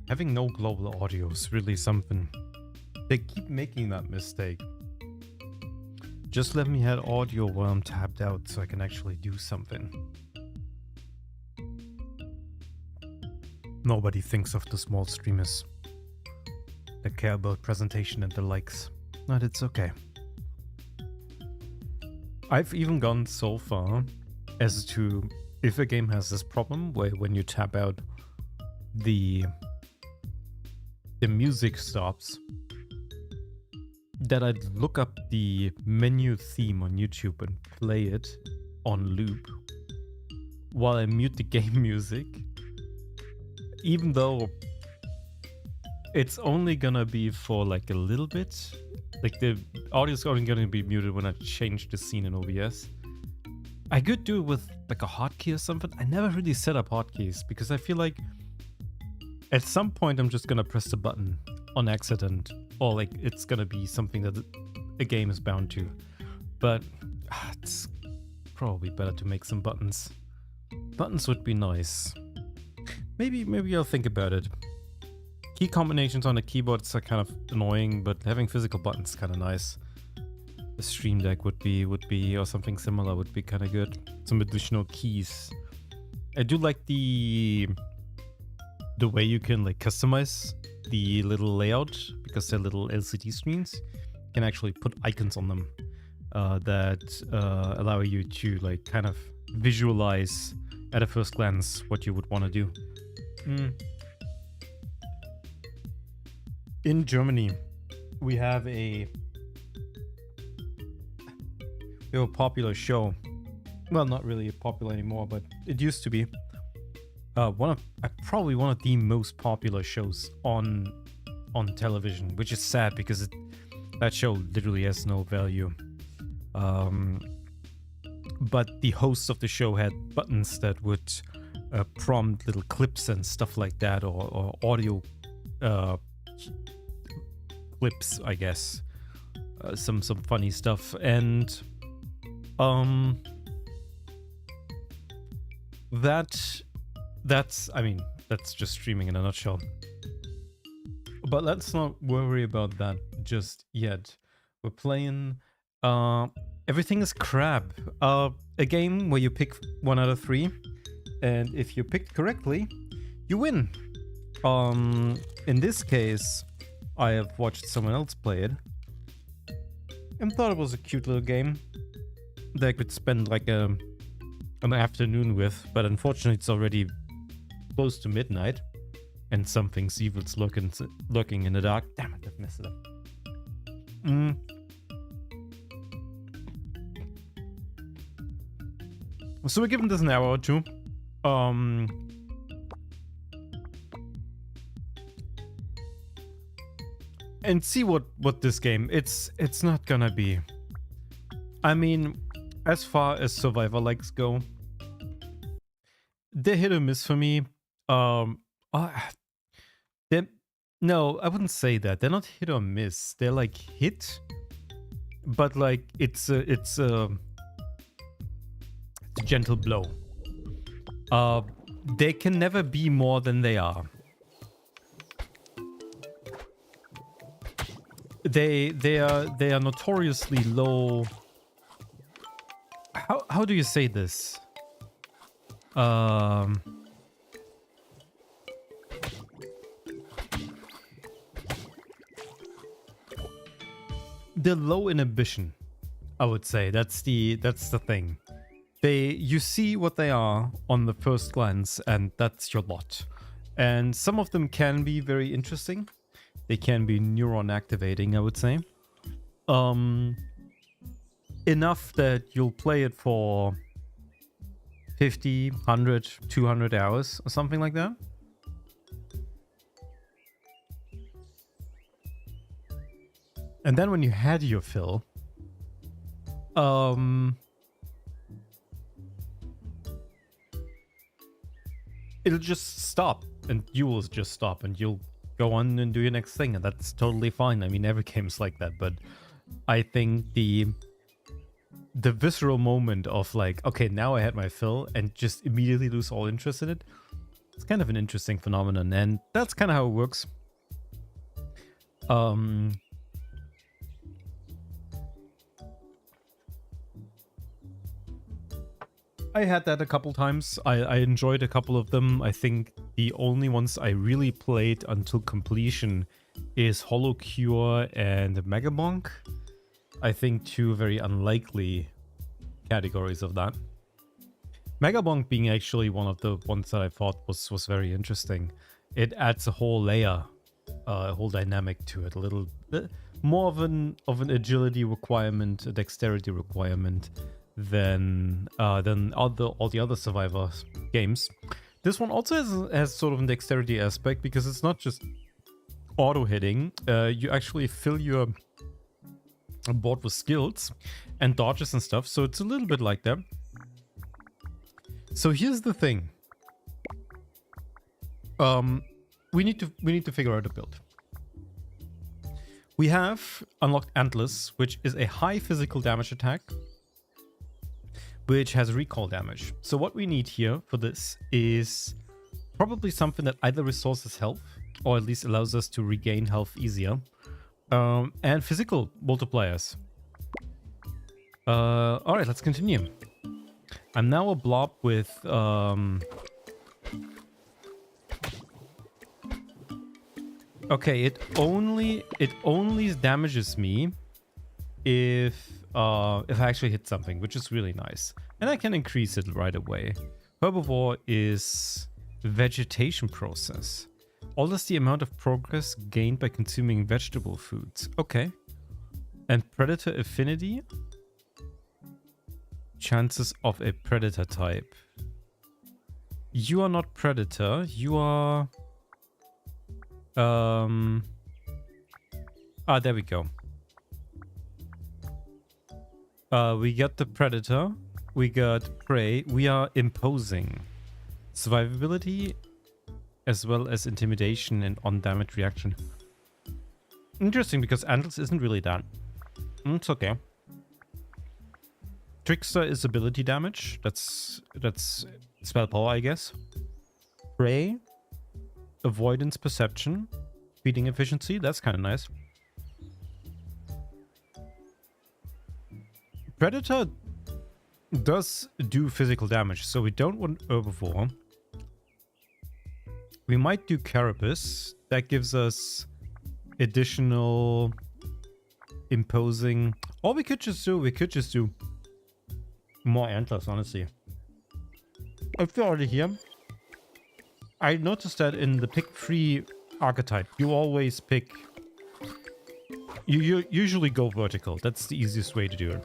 Having no global audio is really something. They keep making that mistake. Just let me have audio while I'm tapped out so I can actually do something. Nobody thinks of the small streamers that care about presentation and the likes. But it's okay. I've even gone so far as to, if a game has this problem where when you tap out, the music stops, that I'd look up the menu theme on YouTube and play it on loop while I mute the game music, even though it's only gonna be for like a little bit. Like the audio's only gonna be muted when I change the scene in OBS. I could do it with like a hotkey or something. I never really set up hotkeys because I feel like at some point I'm just gonna press the button on accident, or like it's gonna be something that a game is bound to. But it's probably better to make some buttons. Buttons would be nice. Maybe I'll think about it. Key combinations on the keyboards are kind of annoying, but having physical buttons is kind of nice. A Stream Deck would be, or something similar would be kind of good. Some additional keys. I do like the way you can like customize the little layout, because they're little LCD screens. You can actually put icons on them that allow you to like kind of visualize at a first glance what you would want to do. In Germany, we have a popular show. Well, not really popular anymore, but it used to be. Probably one of the most popular shows on television, which is sad because that show literally has no value. But the hosts of the show had buttons that would prompt little clips and stuff like that, or audio clips, I guess. Some funny stuff, and that's just streaming in a nutshell. But let's not worry about that just yet. We're playing Everything is Crab, a game where you pick 1 out of 3, and if you picked correctly, you win. In this case, I have watched someone else play it and thought it was a cute little game that I could spend like an afternoon with, but unfortunately it's already close to midnight and something's evil's lurking in the dark. Damn it, I've messed it up. So we're giving this an hour or two. And see what this game, it's not gonna be. I mean, as far as survivor likes go, they're hit or miss for me. No, I wouldn't say that. They're not hit or miss. They're like hit, but like it's a gentle blow. They can never be more than they are. They are notoriously low. How do you say this? They're low inhibition, I would say. That's the thing. You see what they are on the first glance, and that's your lot. And some of them can be very interesting. They can be neuron activating, I would say. Enough that you'll play it for 50, 100, 200 hours or something like that. And then when you had your fill, it'll just stop, and you will just stop, and you'll go on and do your next thing, and that's totally fine. I mean, every game's like that, but I think the visceral moment of like, okay, now I had my fill, and just immediately lose all interest in it, It's kind of an interesting phenomenon, and that's kind of how it works. I had that a couple times. I enjoyed a couple of them. I think the only ones I really played until completion is Hollow Cure and Megabonk. I think two very unlikely categories of that. Megabonk being actually one of the ones that I thought was very interesting. It adds a whole layer, a whole dynamic to it, a little bit more of an agility requirement, a dexterity requirement than all the other Survivor games. This one also has sort of a dexterity aspect because it's not just auto hitting. You actually fill your board with skills and dodges and stuff, so it's a little bit like that. So here's the thing. We need to figure out a build. We have unlocked Antlers, which is a high physical damage attack, which has recall damage. So what we need here for this is probably something that either restores health or at least allows us to regain health easier, and physical multipliers. All right, let's continue. I'm now a blob with okay, it only damages me if I actually hit something, which is really nice. And I can increase it right away. Herbivore is vegetation process. Alters the amount of progress gained by consuming vegetable foods. Okay. And predator affinity. Chances of a predator type. You are not predator. You are... there we go. We got the predator. We got prey. We are imposing. Survivability as well as intimidation and on-damage reaction. Interesting, because Antlers isn't really that. It's okay. Trickster is ability damage. That's spell power, I guess. Prey. Avoidance perception. Feeding efficiency. That's kind of nice. Predator does do physical damage, so we don't want Herbivore. We might do Carapace. That gives us additional imposing. Or we could just do more Antlers, honestly. If you're already here, I noticed that in the pick 3 archetype, you always pick... You usually go vertical. That's the easiest way to do it.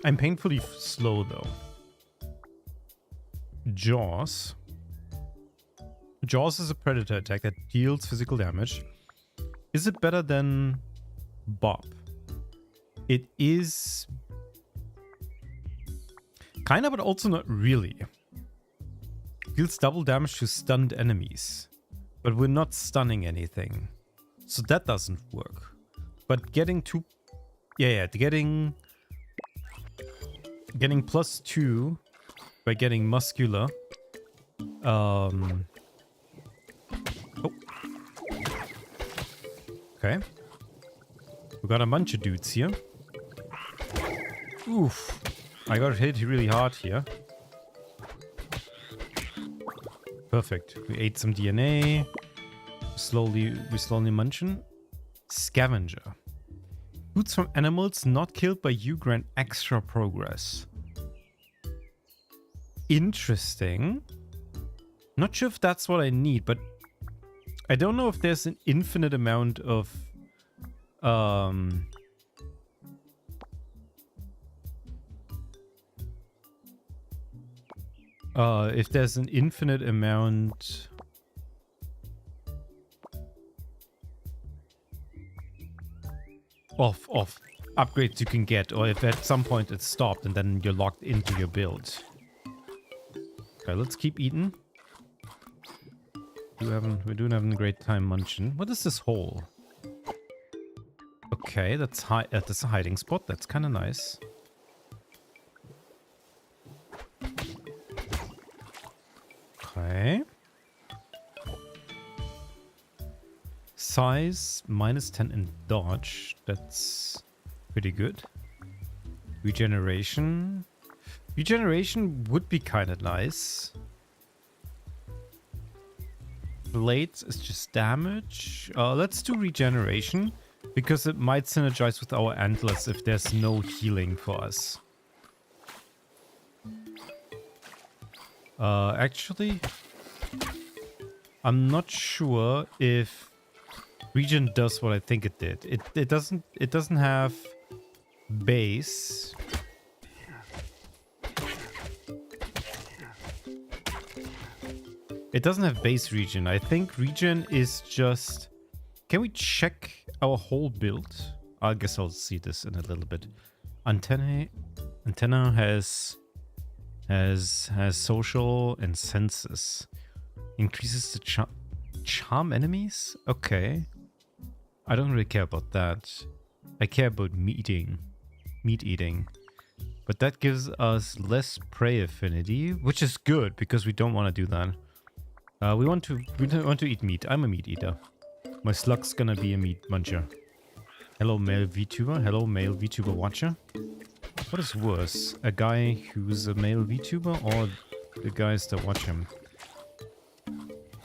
I'm painfully slow, though. Jaws. Jaws is a predator attack that deals physical damage. Is it better than Bob? It is... kind of, but also not really. Deals double damage to stunned enemies. But we're not stunning anything. So that doesn't work. But getting two... Yeah, getting +2 by getting muscular. Oh. Okay. We got a bunch of dudes here. Oof. I got hit really hard here. Perfect. We ate some DNA. We're slowly munching. Scavenger. Foods from animals not killed by you grant extra progress. Interesting. Not sure if that's what I need, but I don't know if there's an infinite amount of if there's an infinite amount of upgrades you can get, or if at some point it's stopped and then you're locked into your build. Okay, let's keep eating. We're doing having a great time munching. What is this hole? Okay, that's that's a hiding spot. That's kind of nice. Okay. Size -10 in dodge. That's pretty good. Regeneration. Regeneration would be kind of nice. Blades is just damage. Let's do regeneration because it might synergize with our antlers if there's no healing for us. Actually, I'm not sure if Regen does what I think it did. It doesn't have base. It doesn't have base regen. I think regen is just... Can we check our whole build? I guess I'll see this in a little bit. Antenna has social and senses. Increases the charm enemies? Okay. I don't really care about that. I care about meat eating. But that gives us less prey affinity, which is good because we don't want to do that. We want to eat meat. I'm a meat eater. My slug's gonna be a meat muncher. Hello, male VTuber. Hello, male VTuber watcher. What is worse, a guy who's a male VTuber or the guys that watch him?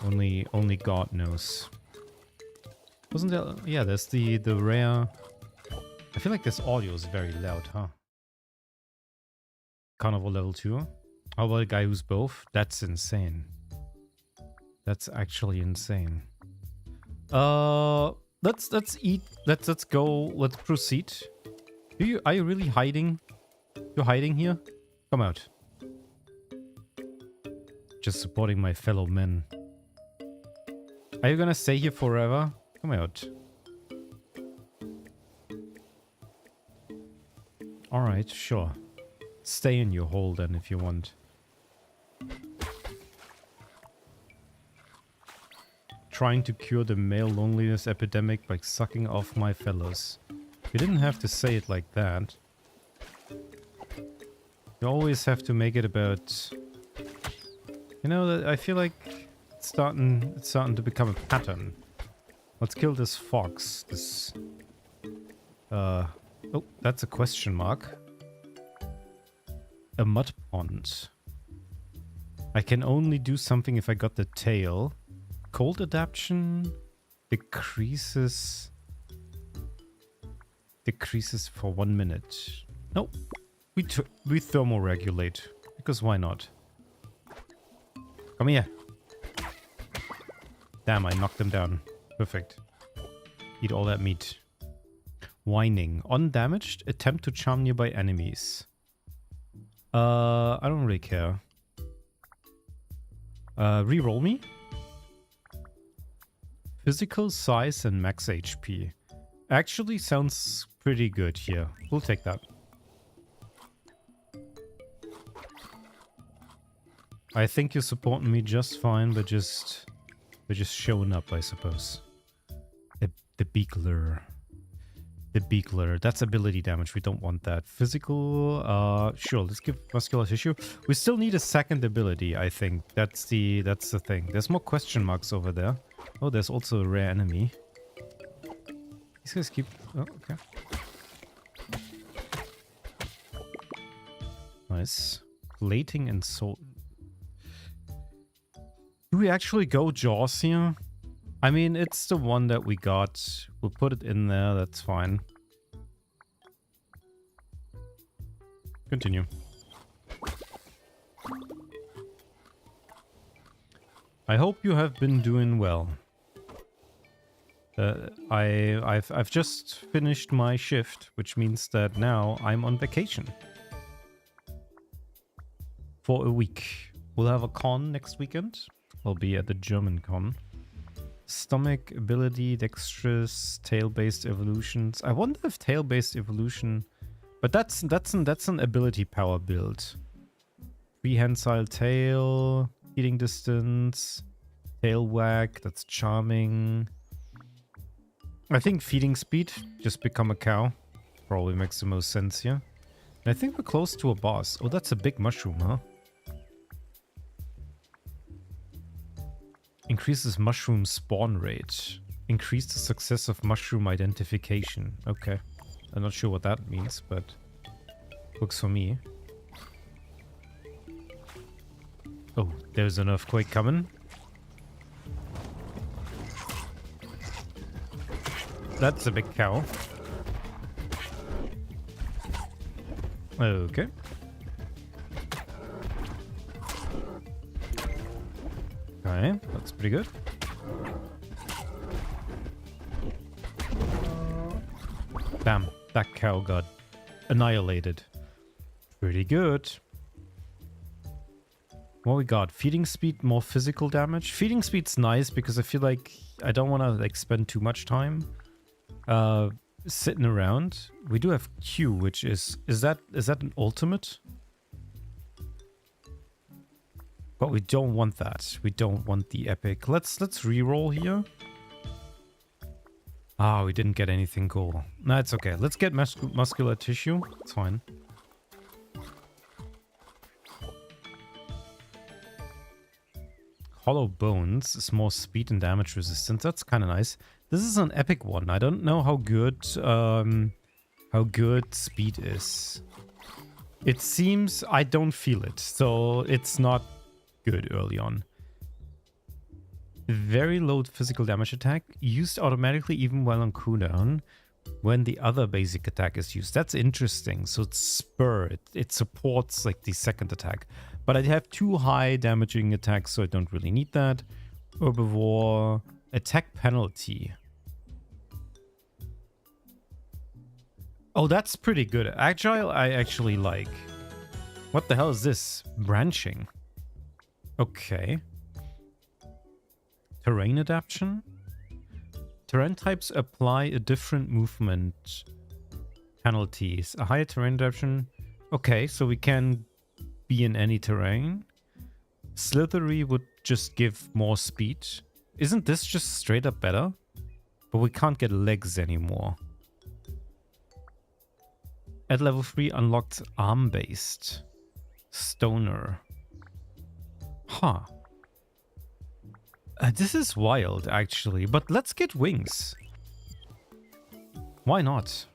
Only God knows. Wasn't there? Yeah, there's the rare. I feel like this audio is very loud, huh? Carnival level 2. How about a guy who's both? That's insane. That's actually insane. Let's eat. Let's go. Let's proceed. Are you really hiding? You're hiding here? Come out. Just supporting my fellow men. Are you gonna stay here forever? Come out. Alright, sure. Stay in your hole then if you want. Trying to cure the male loneliness epidemic by sucking off my fellows. You didn't have to say it like that. You always have to make it about... You know, I feel like it's starting to become a pattern. Let's kill this fox. This... Oh, that's a question mark. A mud pond. I can only do something if I got the tail. Cold adaptation decreases for 1 minute. No, we thermoregulate because why not? Come here. Damn, I knocked them down. Perfect. Eat all that meat. Whining. Undamaged. Attempt to charm nearby enemies. I don't really care. Reroll me. Physical size and max HP. Actually sounds pretty good here. We'll take that. I think you're supporting me just fine, but just showing up, I suppose. The Beakler. The Beakler. That's ability damage. We don't want that. Physical, sure, let's give muscular tissue. We still need a second ability, I think. That's the thing. There's more question marks over there. Oh, there's also a rare enemy. These guys keep... Oh, okay. Nice. Plating and soul... Do we actually go Jaws here? I mean, it's the one that we got. We'll put it in there. That's fine. Continue. I hope you have been doing well. I've just finished my shift, which means that now I'm on vacation. For a week. We'll have a con next weekend. I'll be at the German con. Stomach, ability, dexterous, tail-based evolutions. I wonder if tail-based evolution... But that's an ability power build. Prehensile tail, eating distance, tail wag, that's charming. I think feeding speed, just become a cow. Probably makes the most sense here. And I think we're close to a boss. Oh, that's a big mushroom, huh? Increases mushroom spawn rate. Increase the success of mushroom identification. Okay. I'm not sure what that means, but works for me. Oh, there's an earthquake coming. That's a big cow. Okay. Okay, that's pretty good. Bam, that cow got annihilated. Pretty good. What we got? Feeding speed, more physical damage. Feeding speed's nice because I feel like I don't want to like spend too much time sitting around. We do have Q, which is that an ultimate? But we don't want that. We don't want the epic. Let's re-roll here. Ah, we didn't get anything cool. No, it's okay. Let's get muscular tissue. It's fine. Hollow bones is more speed and damage resistance. That's kind of nice. This is an epic one. I don't know how good speed is. It seems I don't feel it, so it's not good early on. Very low physical damage attack, used automatically even while on cooldown when the other basic attack is used. That's interesting. So it's spur. It supports like the second attack. But I have 2 high damaging attacks, so I don't really need that. Herbivore, attack penalty. Oh, that's pretty good. Agile, I actually like. What the hell is this? Branching. Okay. Terrain adaptation. Terrain types apply a different movement penalties. A higher terrain adaptation. Okay, so we can be in any terrain. Slithery would just give more speed. Isn't this just straight up better? But we can't get legs anymore. At level 3 unlocked arm-based. Stoner. Huh. This is wild, actually. But let's get wings. Why not?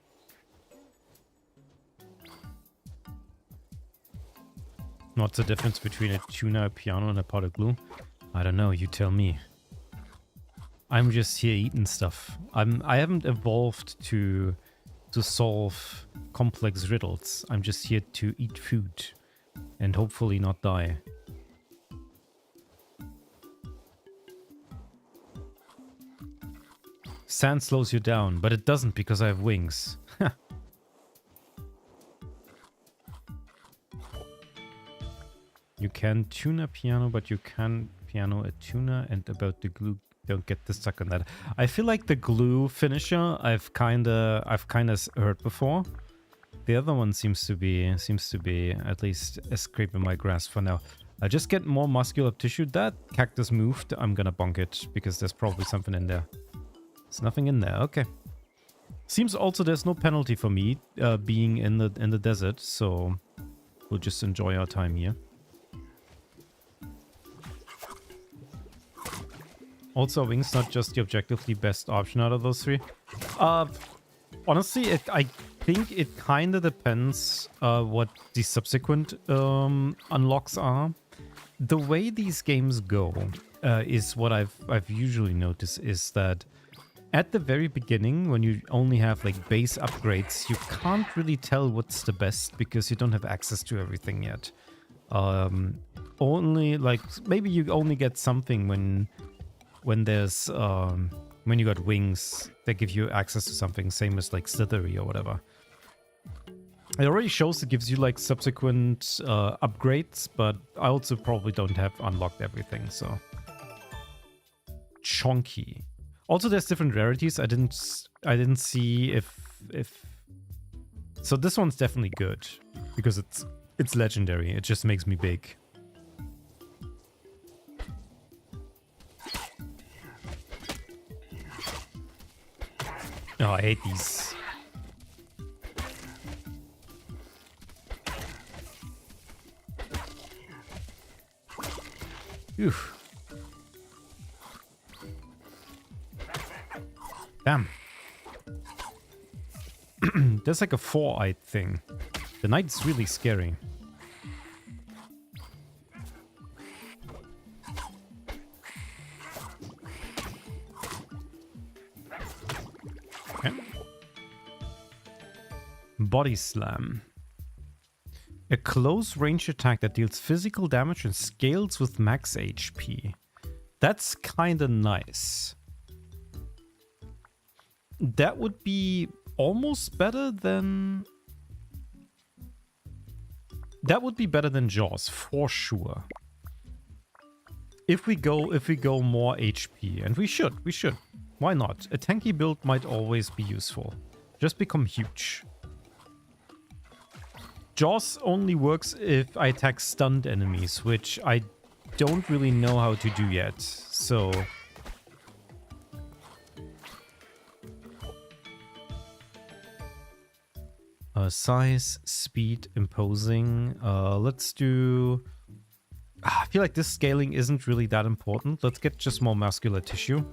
What's the difference between a tuna, a piano, and a pot of glue? I don't know. You tell me. I'm just here eating stuff. I haven't evolved to solve complex riddles. I'm just here to eat food and hopefully not die. Sand slows you down, but it doesn't because I have wings. You can tune a piano, but you can piano a tuna, and about the glue, don't get stuck on that. I feel like the glue finisher I've kinda heard before. The other one seems to be at least escaping my grasp for now. I just get more muscular tissue. That cactus moved. I'm gonna bonk it because there's probably something in there. There's nothing in there. Okay. Seems also there's no penalty for me being in the desert, so we'll just enjoy our time here. Also, wings not just the objectively best option out of those 3. Honestly, I think it kind of depends what the subsequent unlocks are. The way these games go is what I've usually noticed is that at the very beginning, when you only have like base upgrades, you can't really tell what's the best because you don't have access to everything yet. Only like maybe you only get something when there's when you got wings that give you access to something, same as like Slithery or whatever. It already shows it gives you like subsequent upgrades, but I also probably don't have unlocked everything, so. Chonky. Also, there's different rarities. I didn't see if so this one's definitely good because it's legendary. It just makes me big. Oh, I hate these. Oof. Damn. There's like a four-eyed thing. The knight's really scary. Okay. Body slam. A close range attack that deals physical damage and scales with max HP. That's kinda nice. That would be almost better than... That would be better than Jaws, for sure. If we go more HP, and we should. Why not? A tanky build might always be useful. Just become huge. Jaws only works if I attack stunned enemies, which I don't really know how to do yet, so... size, speed, imposing. Let's do... I feel like this scaling isn't really that important. Let's get just more muscular tissue.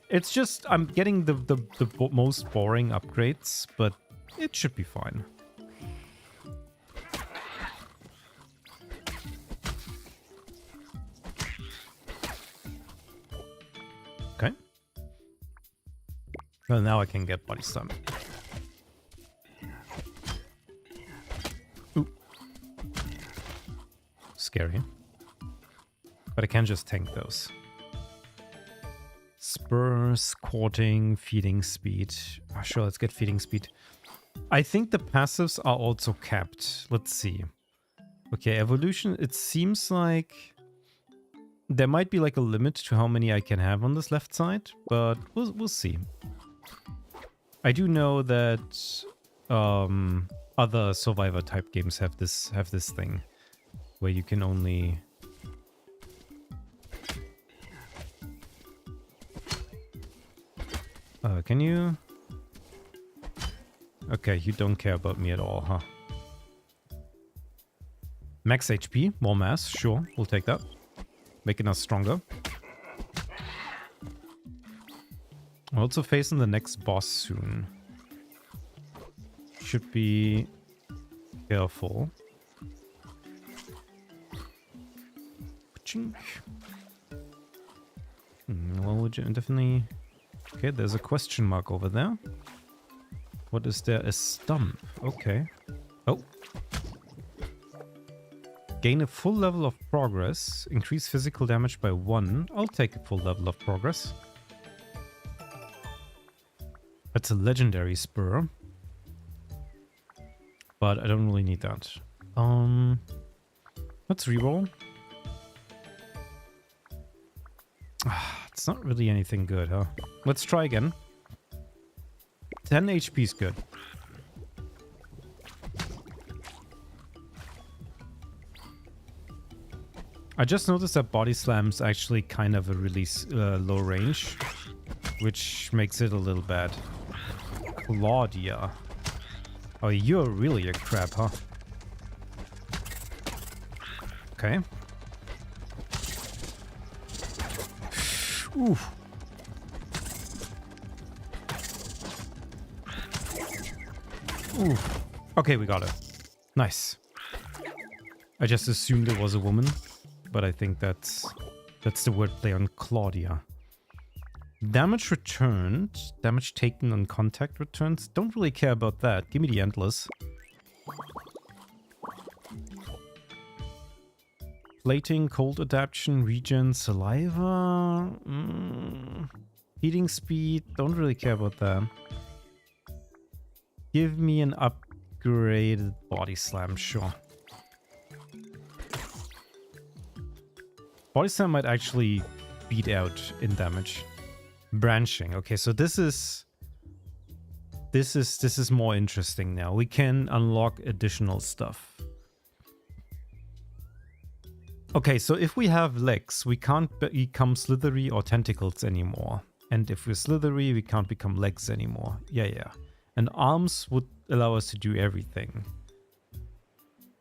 It's just, I'm getting the most boring upgrades, but it should be fine. Okay. Well, now I can get body slam. Ooh. Scary. But I can just tank those. Spurs, courting, feeding speed. Oh, sure, let's get feeding speed. I think the passives are also capped. Let's see. Okay, evolution, it seems like there might be like a limit to how many I can have on this left side, but we'll see. I do know that other survivor type games have this thing where you can only... can you? Okay, you don't care about me at all, huh? Max HP, more mass, sure, we'll take that. Making us stronger. We're also facing the next boss soon. Should be careful. Well, would you definitely... Okay, there's a question mark over there. What is there? A stump. Okay. Oh. Gain a full level of progress. Increase physical damage by 1. I'll take a full level of progress. That's a legendary spur. But I don't really need that. Let's reroll. It's not really anything good, huh? Let's try again. 10 HP is good. I just noticed that body slam's actually kind of a really low range, which makes it a little bad. Claudia. Oh, you're really a crap, huh? Okay. Oof. Oof. Okay, we got it. Nice. I just assumed it was a woman, but I think that's the wordplay on Claudia. Damage returned. Damage taken on contact returns. Don't really care about that. Give me the endless. Plating, cold adaptation, regen, saliva. Heating speed. Don't really care about that. Give me an upgraded body slam, sure. Body slam might actually beat out in damage. Branching. Okay, so this is more interesting now. We can unlock additional stuff. Okay, so if we have legs, we can't become slithery or tentacles anymore. And if we're slithery, we can't become legs anymore. Yeah. And arms would allow us to do everything.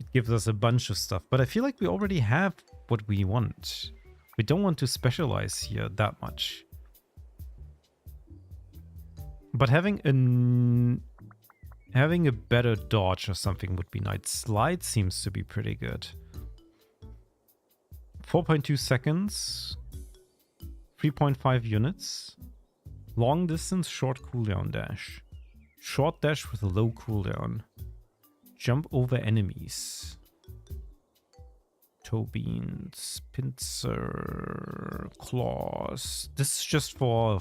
It gives us a bunch of stuff. But I feel like we already have what we want. We don't want to specialize here that much. But having a better dodge or something would be nice. Slide seems to be pretty good. 4.2 seconds. 3.5 units. Long distance, short cooldown dash. Short dash with a low cooldown. Jump over enemies. Toe beans, pincer, claws. This is just for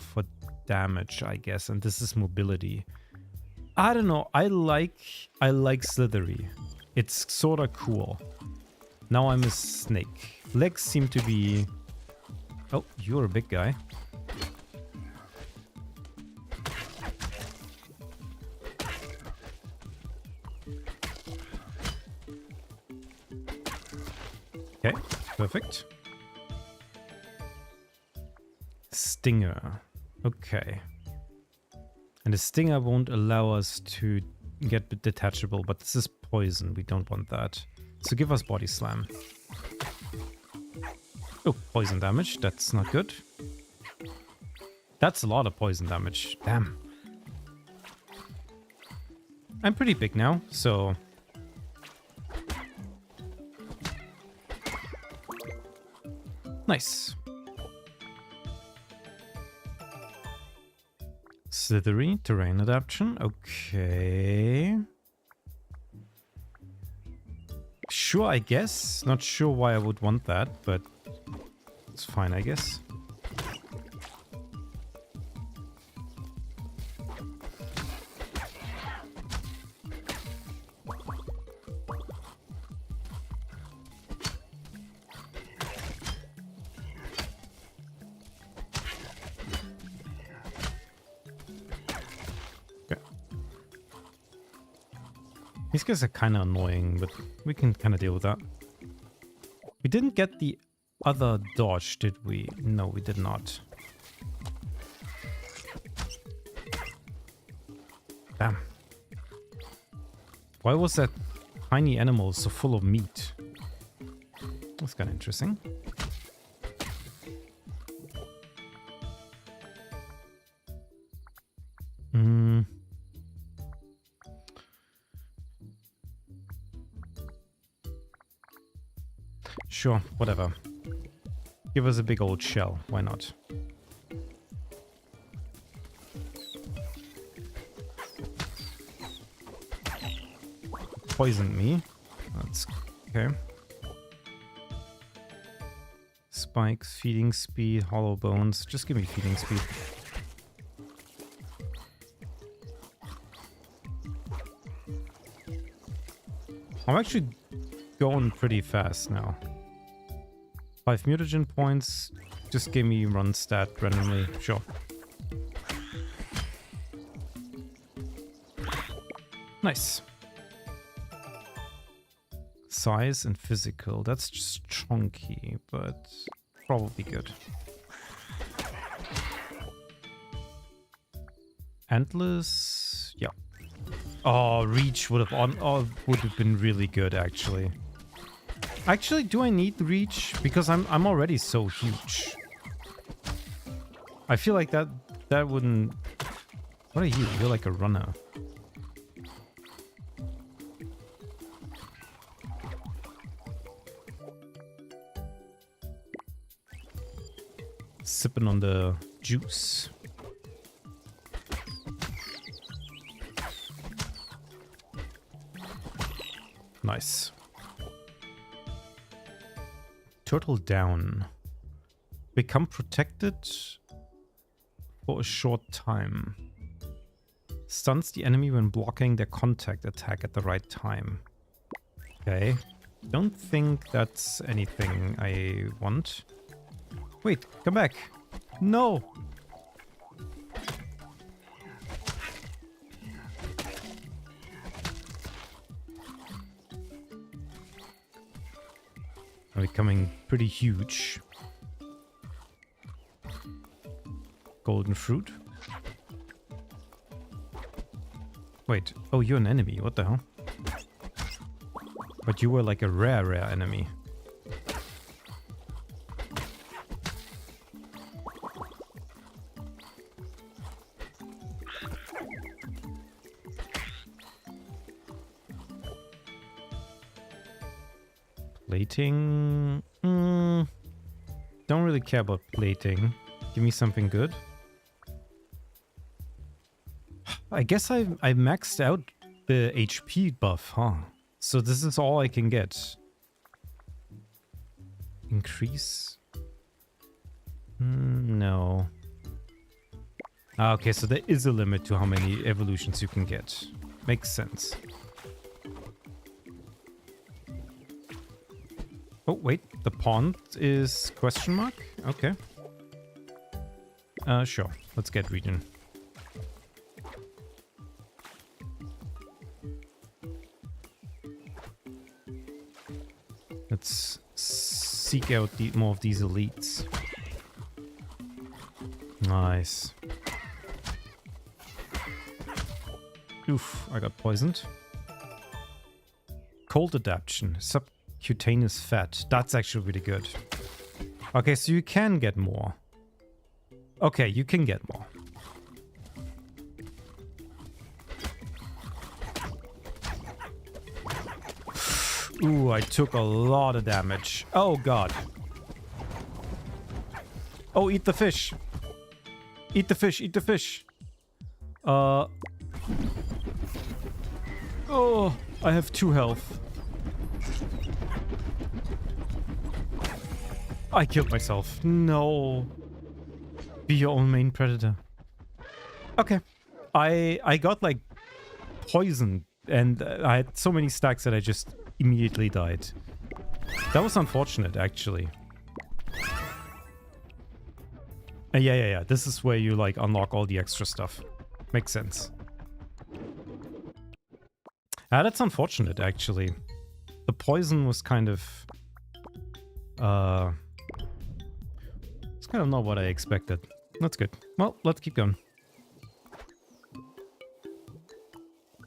damage, I guess, and this is mobility. I don't know. I like slithery. It's sort of cool. Now I'm a snake. Legs seem to be... Oh, you're a big guy. Okay, perfect. Stinger. Okay. And the stinger won't allow us to get detachable, but this is poison. We don't want that. So give us body slam. Oh, poison damage. That's not good. That's a lot of poison damage. Damn. I'm pretty big now, so... Nice. Slithery, terrain adaptation. Okay. Sure, I guess. Not sure why I would want that, but it's fine, I guess. These guys are kind of annoying, but we can kind of deal with that. We didn't get the other dodge, did we? No, we did not. Damn. Why was that tiny animal so full of meat? That's kind of interesting. Sure, whatever. Give us a big old shell. Why not? Poisoned me. That's okay. Spikes, feeding speed, hollow bones. Just give me feeding speed. I'm actually going pretty fast now. 5 mutagen points. Just give me run stat randomly. Sure. Nice. Size and physical. That's just chunky, but probably good. Antlers. Yeah. Oh, reach would have been really good actually. Actually, do I need reach? Because I'm already so huge. I feel like that wouldn't... What are you? You're like a runner. Sipping on the juice. Nice. Turtle down. Become protected for a short time. Stuns the enemy when blocking their contact attack at the right time. Okay. Don't think that's anything I want. Wait, come back. No! Are becoming pretty huge. golden fruit. Wait, oh, you're an enemy. What the hell? But you were like a rare enemy. Plating. Don't really care about plating. Give me something good. I guess I maxed out the HP buff, huh? So this is all I can get. Increase? No. Ah, okay, so there is a limit to how many evolutions you can get. Makes sense. Oh, wait. The pond is question mark? Okay. Sure. Let's get region. Let's seek out more of these elites. Nice. Oof, I got poisoned. Cold adaptation. Subcutaneous fat. That's actually really good. Okay, so you can get more. Okay, you can get more. Ooh, I took a lot of damage. Oh, God. Oh, eat the fish. Eat the fish, eat the fish. Oh, I have 2 health. I killed myself. No. Be your own main predator. Okay. I got, like, poisoned. And I had so many stacks that I just immediately died. That was unfortunate, actually. Yeah. This is where you, like, unlock all the extra stuff. Makes sense. That's unfortunate, actually. The poison was kind of... it's kind of not what I expected. That's good. Well, let's keep going.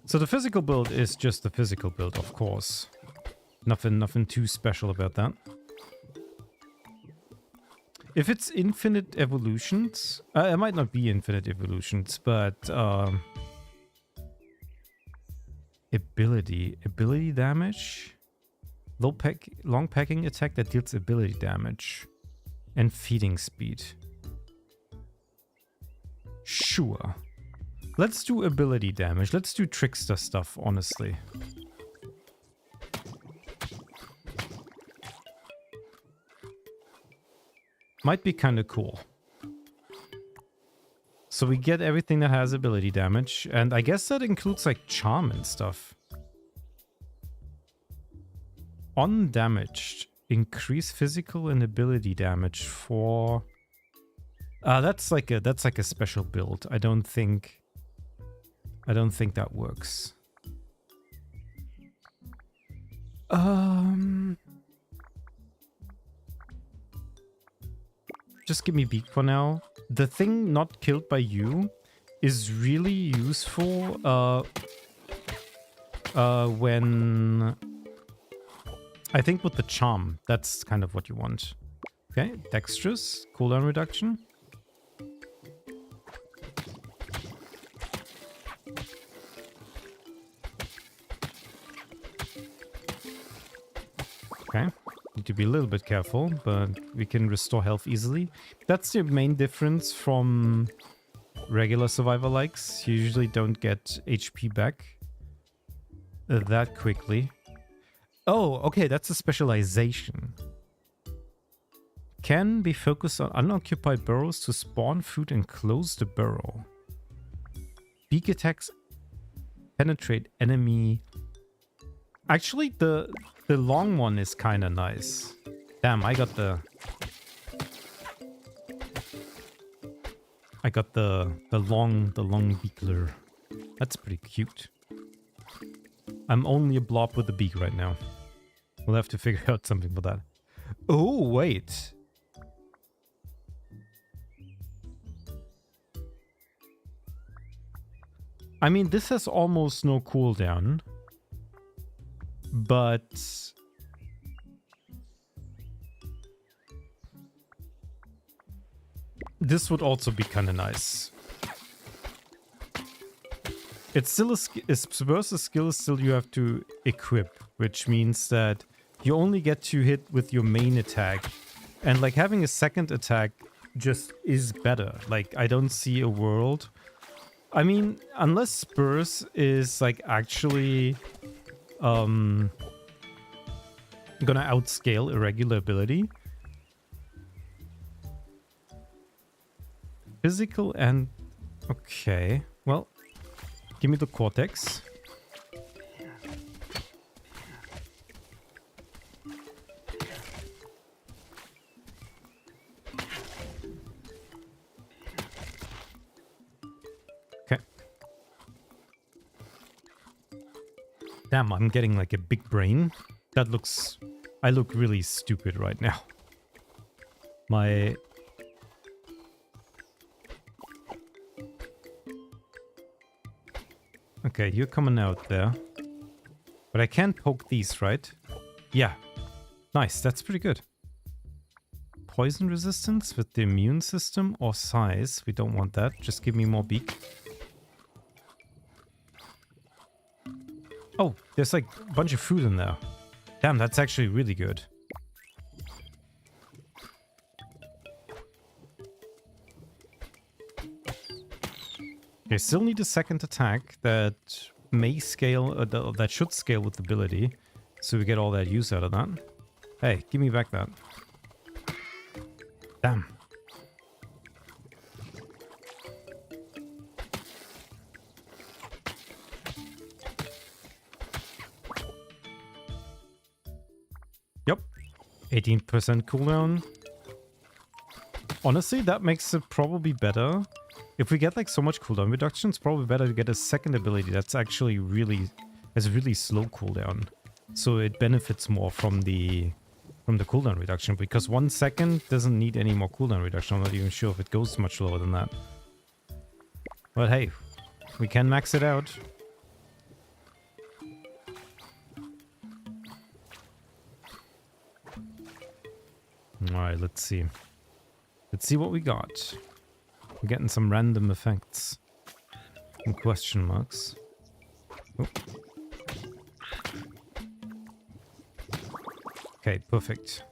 So the physical build is just the physical build, of course. Nothing too special about that. If it's infinite evolutions, it might not be infinite evolutions, but ability damage, long packing attack that deals ability damage, and feeding speed. Sure. Let's do ability damage. Let's do trickster stuff, honestly. Might be kind of cool. So we get everything that has ability damage, and I guess that includes like charm and stuff. Undamaged. Increase physical and ability damage for... that's like a special build. I don't think that works. Just give me beak for now. The thing not killed by you is really useful when... I think with the charm, that's kind of what you want. Okay, dexterous, cooldown reduction. Okay, need to be a little bit careful, but we can restore health easily. That's the main difference from regular survivor likes. You usually don't get HP back that quickly. Oh, okay, that's a specialization. Can be focused on unoccupied burrows to spawn food and close the burrow. Beak attacks penetrate enemy. Actually, the long one is kind of nice. Damn, I got the long beakler. That's pretty cute. I'm only a blob with a beak right now. We'll have to figure out something for that. Oh, wait. I mean, this has almost no cooldown, but this would also be kind of nice. It's still Burst's skill is still you have to equip, which means that you only get to hit with your main attack. And like having a second attack just is better. Like I don't see a world. I mean, unless Spurs is like actually gonna outscale irregular ability. Physical and okay. Well, give me the Cortex. Okay. Damn, I'm getting like a big brain. That looks... I look really stupid right now. My... Okay, you're coming out there. But I can't poke these, right? Yeah. Nice, that's pretty good. Poison resistance with the immune system or size. We don't want that. Just give me more beak. Oh, there's like a bunch of food in there. Damn, that's actually really good. Okay, still need a second attack that may scale, that should scale with ability. So we get all that use out of that. Hey, give me back that. Damn. Yep. 18% cooldown. Honestly, that makes it probably better. If we get like so much cooldown reduction, it's probably better to get a second ability that's actually really has really slow cooldown. So it benefits more from the cooldown reduction, because 1 second doesn't need any more cooldown reduction. I'm not even sure if it goes much lower than that. But hey, we can max it out. Alright, let's see. Let's see what we got. We're getting some random effects. And question marks. Oh. Okay, perfect.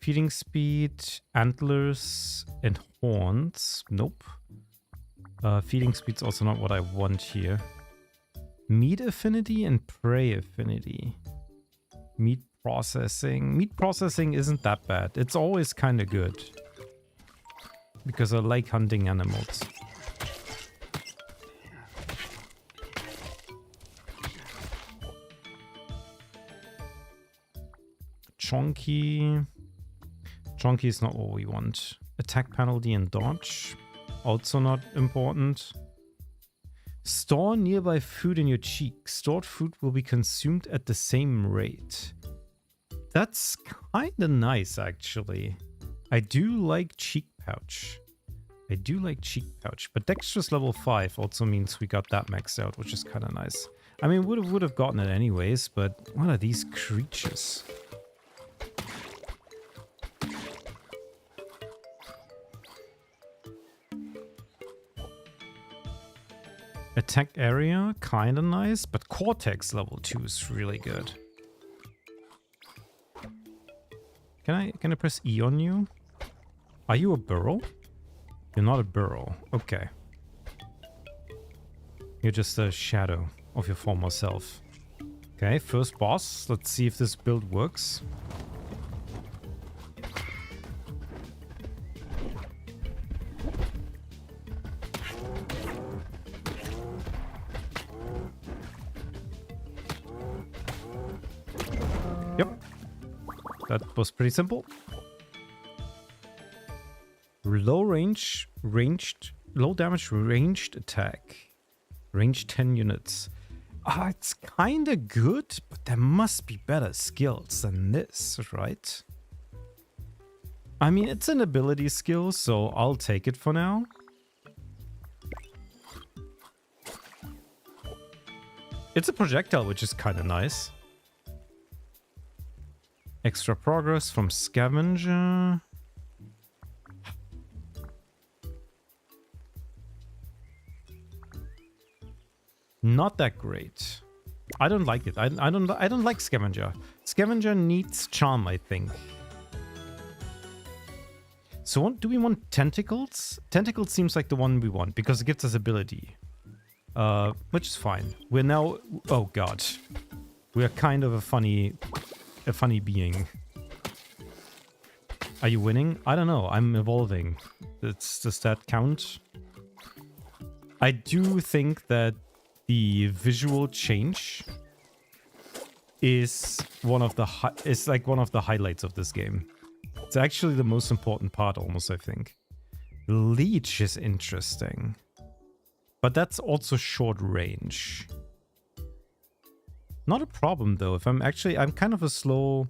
Feeding speed, antlers, and horns. Nope. Feeding speed's also not what I want here. Meat affinity and prey affinity. Meat processing. Meat processing isn't that bad. It's always kind of good. Because I like hunting animals. Chonky. Chonky is not what we want. Attack penalty and dodge. Also not important. Store nearby food in your cheek. Stored food will be consumed at the same rate. That's kind of nice, actually. I do like cheek pouch. I do like cheek pouch. But Dexterous level 5 also means we got that maxed out, which is kind of nice. I mean, would have gotten it anyways, but what are these creatures? Attack area, kind of nice, but Cortex level 2 is really good. Can I press E on you? Are you a burrow? You're not a burrow. Okay. You're just a shadow of your former self. Okay, first boss. Let's see if this build works. That was pretty simple. Low damage ranged attack. Range 10 units. It's kind of good, but there must be better skills than this, right? I mean, it's an ability skill, so I'll take it for now. It's a projectile, which is kind of nice. Extra progress from scavenger. Not that great. I don't like it. I don't like scavenger. Scavenger needs charm, I think. So do we want tentacles? Tentacles seems like the one we want because it gives us ability. Which is fine. We're now... Oh god. We are kind of a funny being. Are you winning? I don't know. I'm evolving. Does that count? I do think that the visual change is one of the highlights of this game. It's actually the most important part, almost, I think. Leech is interesting. But that's also short range. Not a problem, though. If I'm kind of a slow...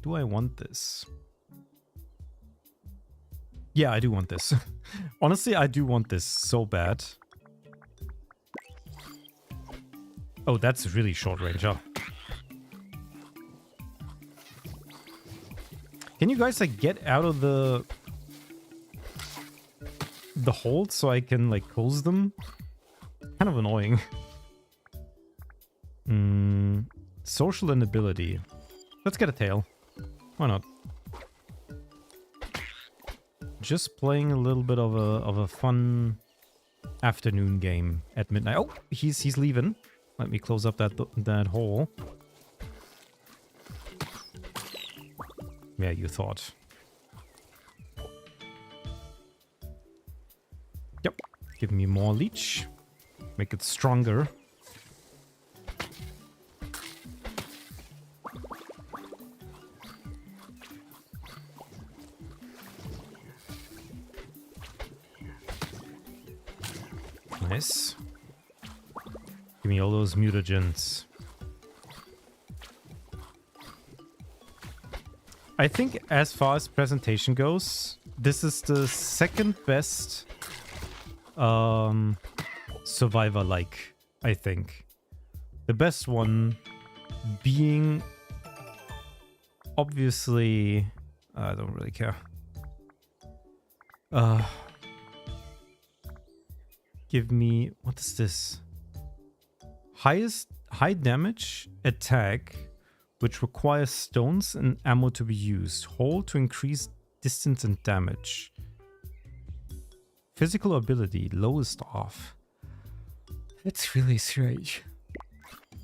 Do I want this? Yeah, I do want this. Honestly, I do want this so bad. Oh, that's really short range, huh? Can you guys, like, get out of the hold so I can, like, close them? Kind of annoying. Social and ability. Let's get a tail. Why not? Just playing a little bit of a fun afternoon game at midnight. Oh, he's leaving. Let me close up that hole. Yeah, you thought. Yep. Give me more leech. Make it stronger. Nice. Give me all those mutagens. I think as far as presentation goes, this is the second best survivor-like, I think. The best one being obviously... I don't really care. Give me... What is this? High damage attack, which requires stones and ammo to be used. Hold to increase distance and damage. Physical ability, lowest off. That's really strange.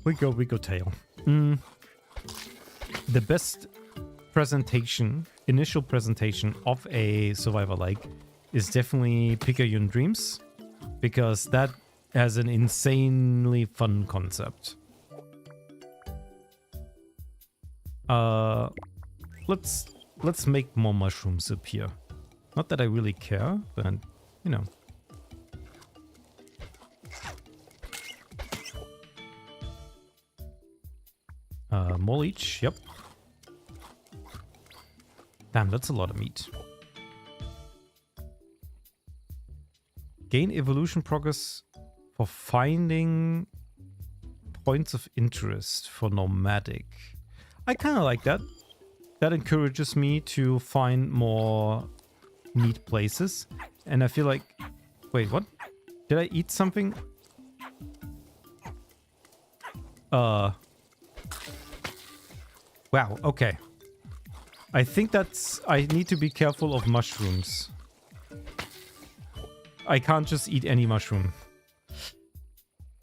We go tail. The best presentation, initial presentation of a survivor-like is definitely Picayune Dreams, because that has an insanely fun concept. Let's make more mushrooms appear. Not that I really care, but you know. More leech, yep. Damn, that's a lot of meat. Gain evolution progress for finding points of interest for nomadic. I kind of like that. That encourages me to find more neat places. And I feel like... Wait, what? Did I eat something? Wow, okay. I think that's... I need to be careful of mushrooms. I can't just eat any mushroom.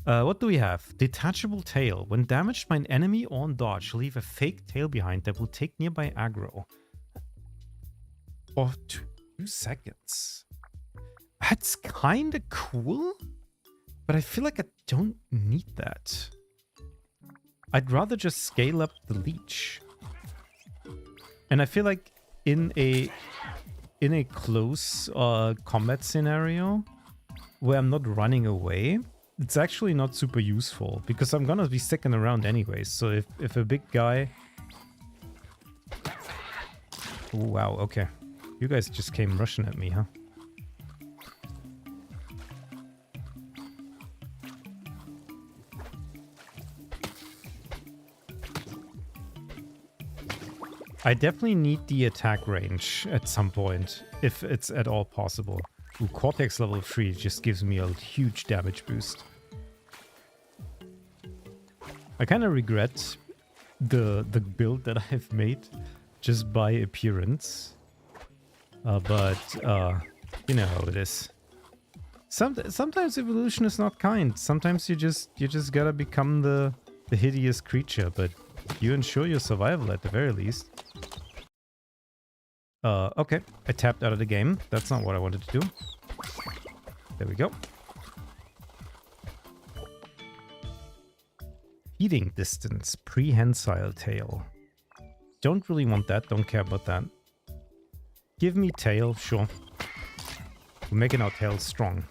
What do we have? Detachable tail. When damaged by an enemy or on dodge, leave a fake tail behind that will take nearby aggro. For 2 seconds. That's kind of cool. But I feel like I don't need that. I'd rather just scale up the leech. And I feel like in a close combat scenario where I'm not running away, it's actually not super useful because I'm gonna be sticking around anyways. So if a big guy... Ooh, wow, okay. You guys just came rushing at me, huh? I definitely need the attack range at some point, if it's at all possible. Ooh, Cortex level 3 just gives me a huge damage boost. I kind of regret the build that I've made just by appearance. But you know how it is. Sometimes evolution is not kind. Sometimes you just gotta become the hideous creature, but you ensure your survival at the very least. Okay. I tapped out of the game. That's not what I wanted to do. There we go. Feeding distance. Prehensile tail. Don't really want that. Don't care about that. Give me tail. Sure. We're making our tails strong.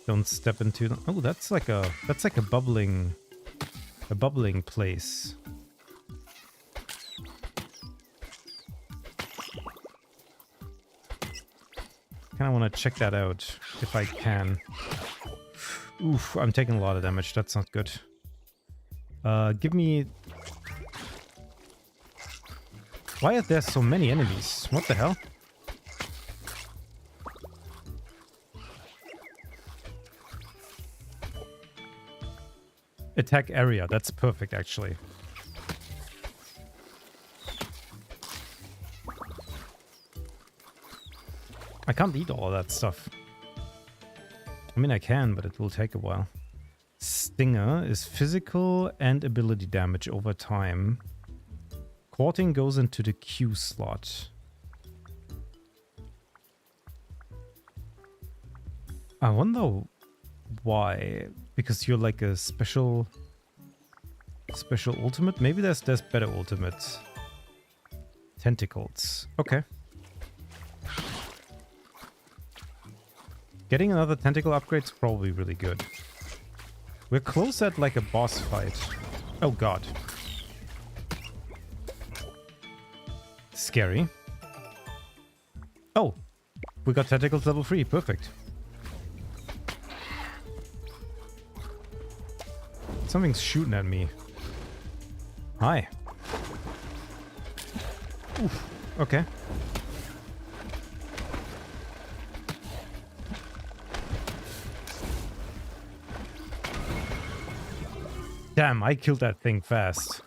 Don't step into them. Oh, that's like a bubbling place. Kind of want to check that out if I can. Oof, I'm taking a lot of damage. That's not good. Give me... Why are there so many enemies? What the hell? Attack area. That's perfect, actually. I can't eat all of that stuff. I mean, I can, but it will take a while. Stinger is physical and ability damage over time. Quarting goes into the Q slot. I wonder why. Because you're like a special ultimate? Maybe there's better ultimates. Tentacles. Okay. Getting another tentacle upgrade is probably really good. We're close at like a boss fight. Oh god. Scary. Oh! We got tentacles level 3. Perfect. Something's shooting at me. Hi. Oof. Okay. Damn, I killed that thing fast.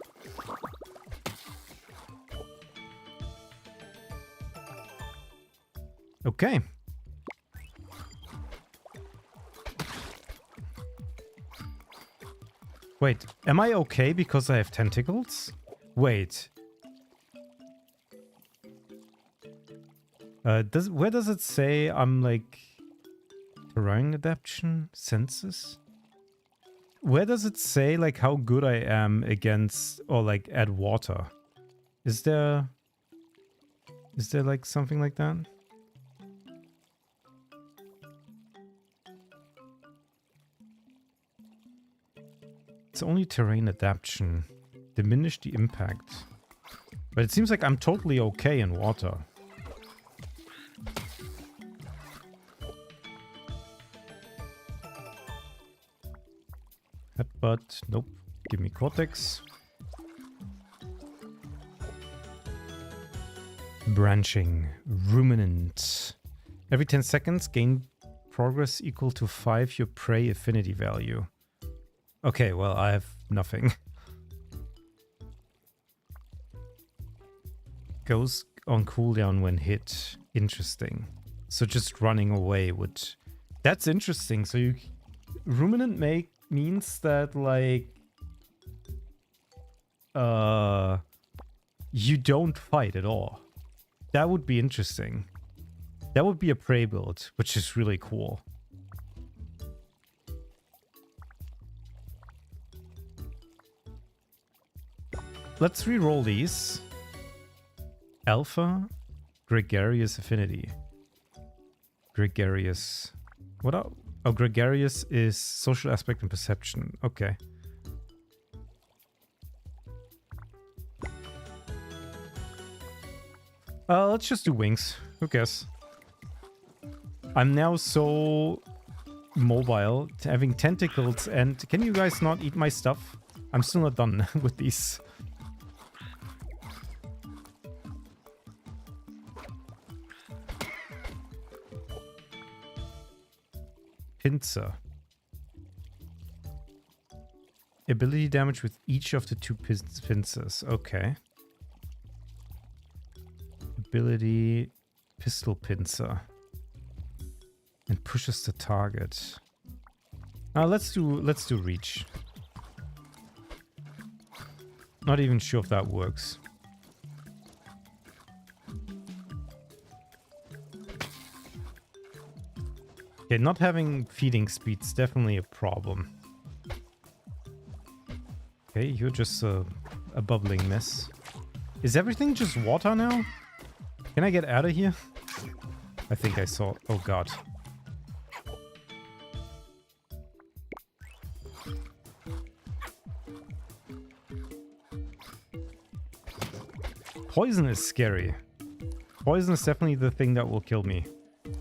Okay. Wait, am I okay because I have tentacles? Wait. Where does it say I'm like... terrain adaptation? Senses? Where does it say like how good I am against or like at water? Is there like something like that? It's only terrain adaptation. Diminish the impact. But it seems like I'm totally okay in water. Headbutt. Nope. Give me Cortex. Branching. Ruminant. Every 10 seconds, gain progress equal to 5 your prey affinity value. Okay, well, I have nothing. Goes on cooldown when hit. Interesting. So just running away would... That's interesting. So you... Ruminant means that, like... you don't fight at all. That would be interesting. That would be a prey build, which is really cool. Let's re-roll these. Alpha, Gregarious Affinity. Gregarious. What are... Oh, Gregarious is social aspect and perception. Okay. Let's just do wings. Who cares? I'm now so mobile, having tentacles, and can you guys not eat my stuff? I'm still not done with these. Pincer. Ability damage with each of the two pincers. Okay. Ability pistol pincer. And pushes the target. Let's do reach. Not even sure if that works. Okay, not having feeding speed's definitely a problem. Okay, you're just a bubbling mess. Is everything just water now? Can I get out of here? I think I saw... Oh god. Poison is scary. Poison is definitely the thing that will kill me.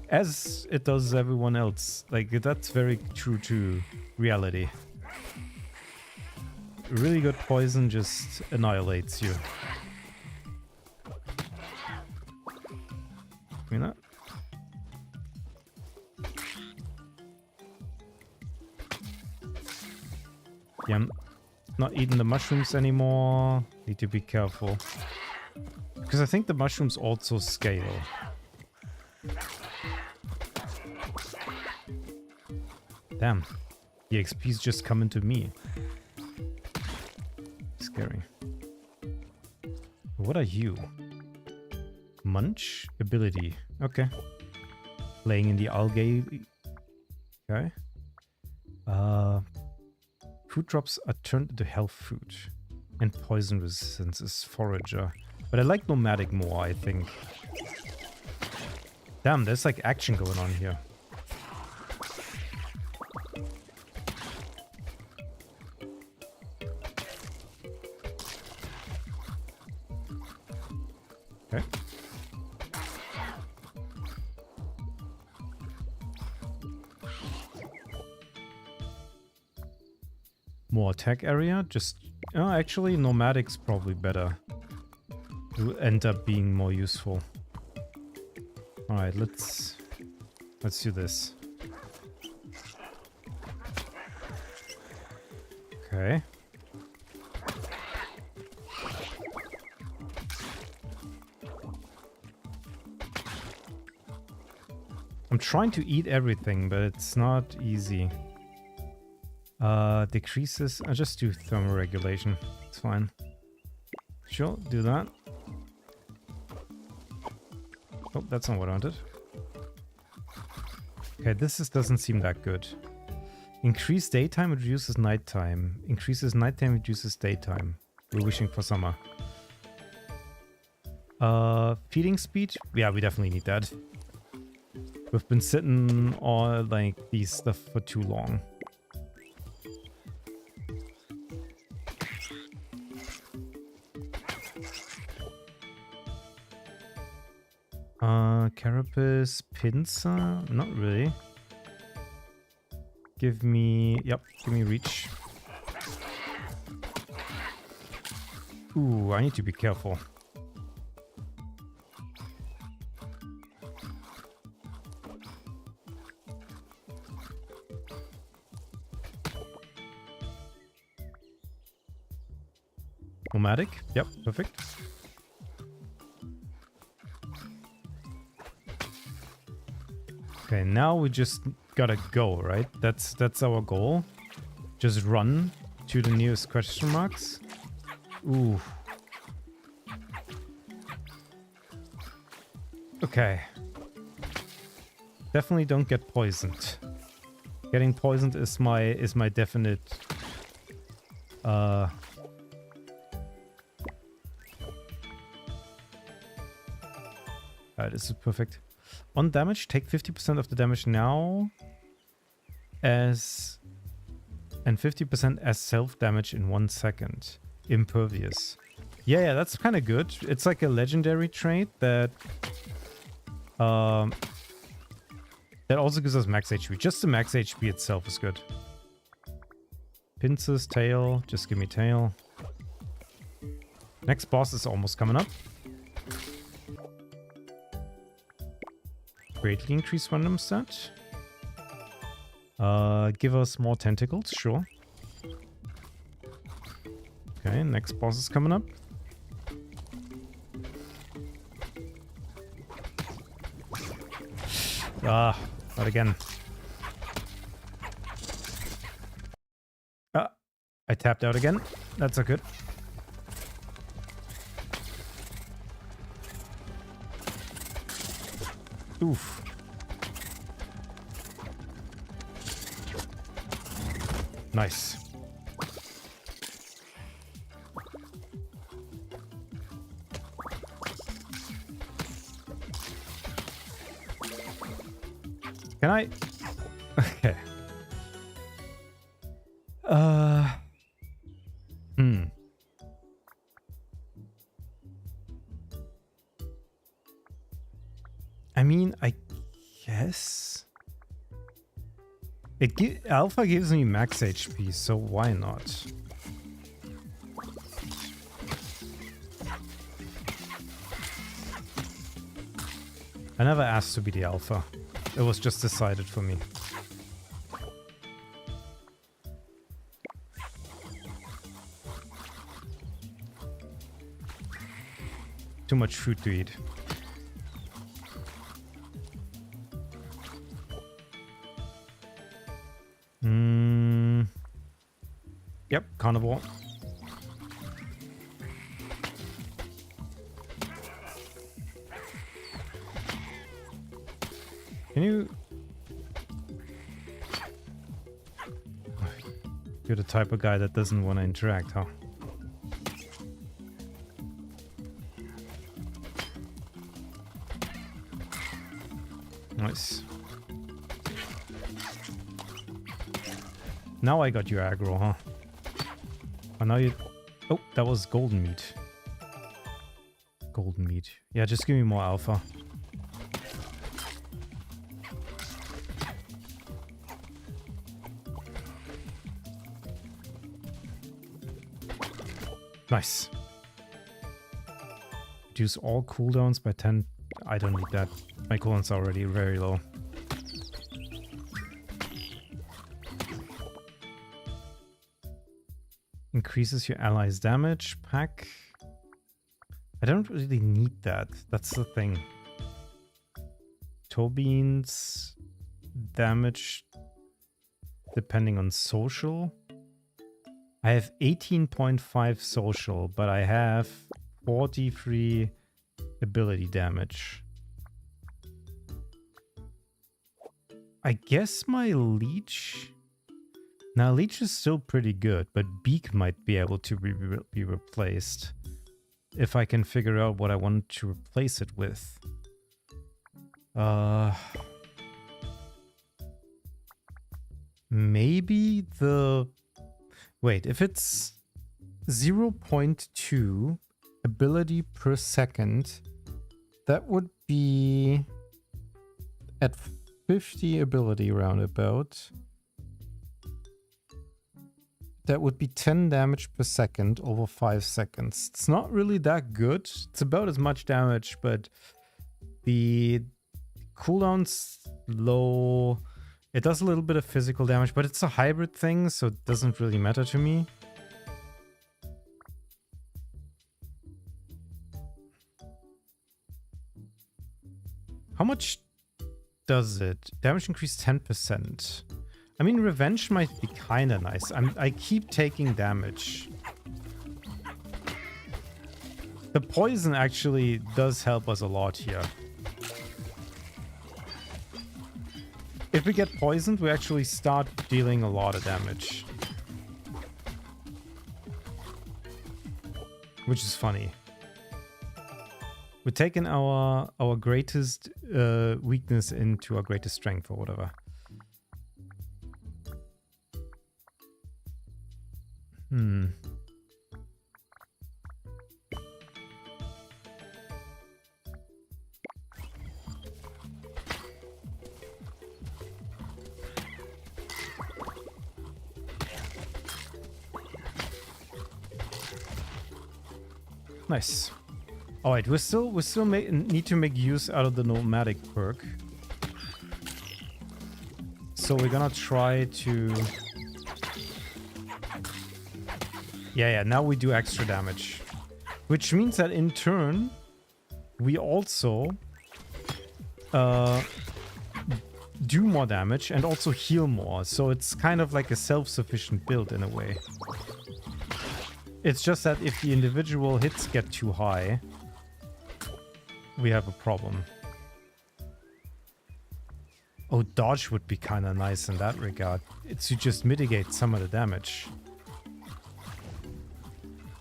As it does everyone else. Like, that's very true to reality. Really good poison just annihilates you. You know? Yeah, I'm not eating the mushrooms anymore. Need to be careful. Because I think the mushrooms also scale. Damn. The XP's just coming to me. Scary. What are you? Munch? Ability. Okay. Playing in the algae. Okay. Food drops are turned into health food. And poison resistance is forager. But I like nomadic more, I think. Damn, there's like action going on here. Okay. More attack area? Just... Oh, actually, nomadic's probably better. To end up being more useful. Alright, let's do this. Okay. I'm trying to eat everything, but it's not easy. Decreases... I'll just do thermoregulation. It's fine. Sure, do that. Oh, that's not what I wanted. Okay, this doesn't seem that good. Increase daytime, reduces nighttime. Increases nighttime, reduces daytime. We're wishing for summer. Feeding speed? Yeah, we definitely need that. We've been sitting on like these stuff for too long. Carapace, pincer? Not really. Give me... Yep, give me reach. Ooh, I need to be careful. Nomadic? Yep, perfect. Okay, now we just gotta go, right? That's our goal. Just run to the nearest question marks. Ooh. Okay. Definitely don't get poisoned. Getting poisoned is my definite Alright, this is perfect. On damage, take 50% of the damage now as... and 50% as self-damage in 1 second. Impervious. Yeah, that's kind of good. It's like a legendary trait that That also gives us max HP. Just the max HP itself is good. Pincers, tail. Just give me tail. Next boss is almost coming up. Greatly increase random stat. Give us more tentacles, sure. Okay, next boss is coming up. Ah, not again. Ah, I tapped out again. That's not good. Oof. Nice. Can I? Okay. I mean, I guess Alpha gives me max HP, so why not? I never asked to be the Alpha. It was just decided for me. Too much food to eat. Yep, carnivore. Can you... You're the type of guy that doesn't want to interact, huh? Nice. Now I got your aggro, huh? Oh, now you... Oh, that was golden meat. Golden meat. Yeah, just give me more alpha. Nice. Reduce all cooldowns by 10. I don't need that. My cooldowns are already very low. Increases your allies' damage pack. I don't really need that. That's the thing. Tobine's damage depending on social. I have 18.5 social, but I have 43 ability damage. I guess my leech... Now, leech is still pretty good, but beak might be able to be replaced. If I can figure out what I want to replace it with. Maybe the... Wait, if it's 0.2 ability per second, that would be at 50 ability roundabout. That would be 10 damage per second over 5 seconds. It's not really that good. It's about as much damage, but the cooldown's low. It does a little bit of physical damage, but it's a hybrid thing, so it doesn't really matter to me. How much does it? Damage increase 10%. I mean, revenge might be kind of nice. I keep taking damage. The poison actually does help us a lot here. If we get poisoned, we actually start dealing a lot of damage. Which is funny. We're taking our greatest weakness into our greatest strength or whatever. Nice. All right, we still need to make use out of the nomadic perk. So we're gonna try to... Yeah, now we do extra damage. Which means that in turn, we also do more damage and also heal more. So it's kind of like a self-sufficient build in a way. It's just that if the individual hits get too high, we have a problem. Oh, dodge would be kind of nice in that regard. It's to just mitigate some of the damage.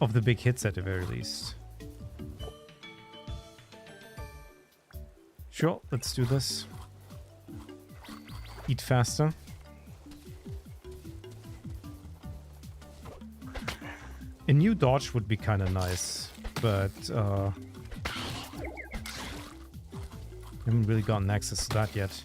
Of the big hits at the very least. Sure, let's do this. Eat faster. A new dodge would be kind of nice, but haven't really gotten access to that yet.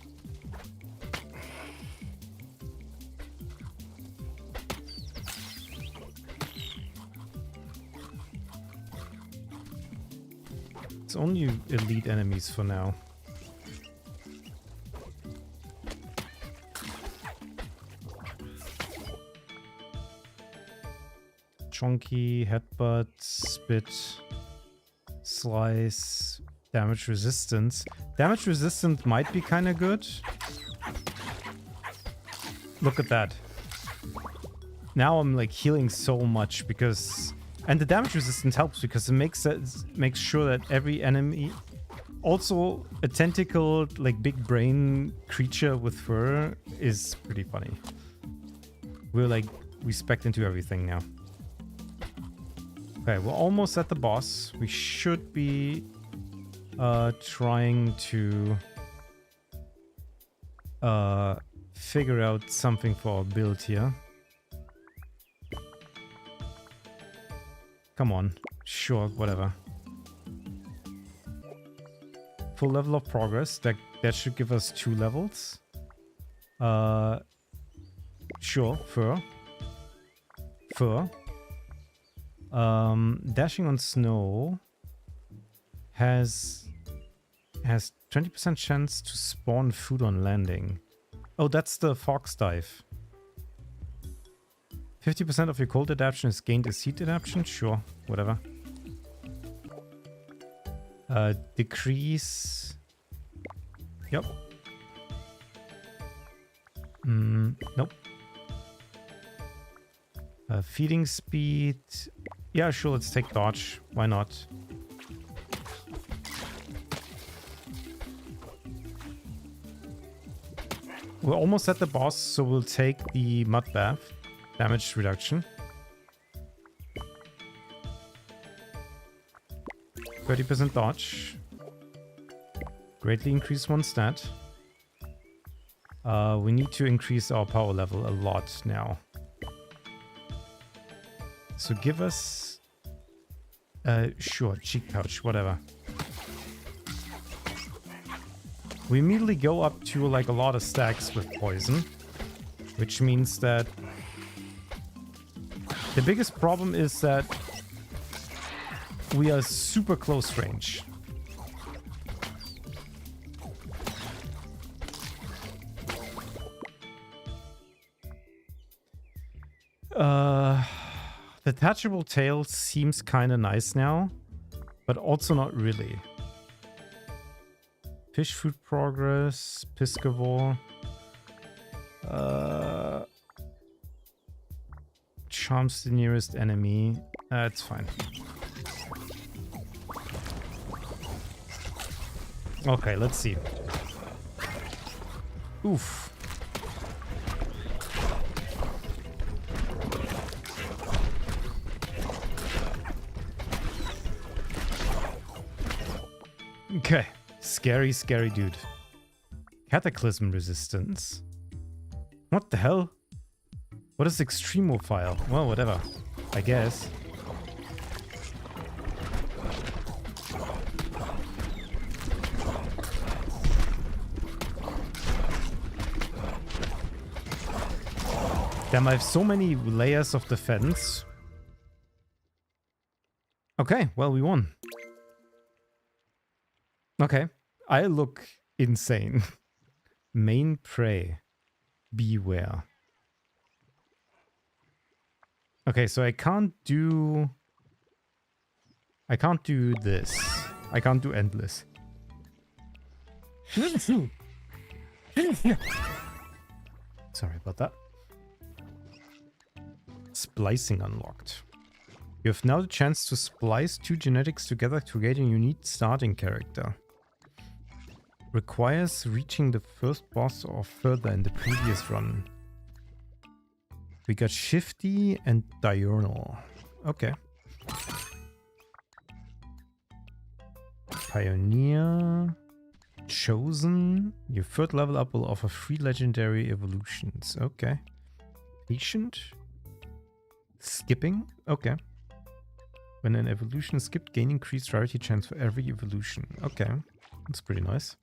It's only elite enemies for now. Chonky, headbutt, spit, slice, damage resistance. Damage resistant might be kind of good. Look at that. Now I'm like healing so much because... And the damage resistance helps because it makes sure that every enemy... Also, a tentacled, like big brain creature with fur is pretty funny. We're like respect into everything now. Okay, we're almost at the boss. We should be trying to figure out something for our build here. Come on. Sure, whatever. Full level of progress. That should give us 2 levels. Sure, fur. Fur. Dashing on snow has 20% chance to spawn food on landing. Oh, that's the fox dive. 50% of your cold adaptation is gained as heat adaptation? Sure, whatever. Decrease... Yep. Nope. Feeding speed... Yeah, sure, let's take dodge. Why not? We're almost at the boss, so we'll take the mud bath. Damage reduction. 30% dodge. Greatly increase one stat. We need to increase our power level a lot now. So give us... sure, cheek pouch, whatever. We immediately go up to like a lot of stacks with poison. Which means that... The biggest problem is that we are super close range. The detachable tail seems kind of nice now, but also not really. Fish food progress, piscivore. Charms the nearest enemy. It's fine. Okay, let's see. Oof. Okay. Scary, scary dude. Cataclysm resistance. What the hell? What is extremophile? Well, whatever. I guess. Damn, I have so many layers of defense. Okay, well, we won. Okay, I look insane. Main prey. Beware. Okay, so I can't do this. I can't do endless. Sorry about that. Splicing unlocked. You have now the chance to splice 2 genetics together to create a unique starting character. Requires reaching the first boss or further in the previous run. We got Shifty and Diurnal. Okay. Pioneer. Chosen. Your third level up will offer 3 legendary evolutions. Okay. Patient. Skipping. Okay. When an evolution is skipped, gain increased rarity chance for every evolution. Okay. That's pretty nice.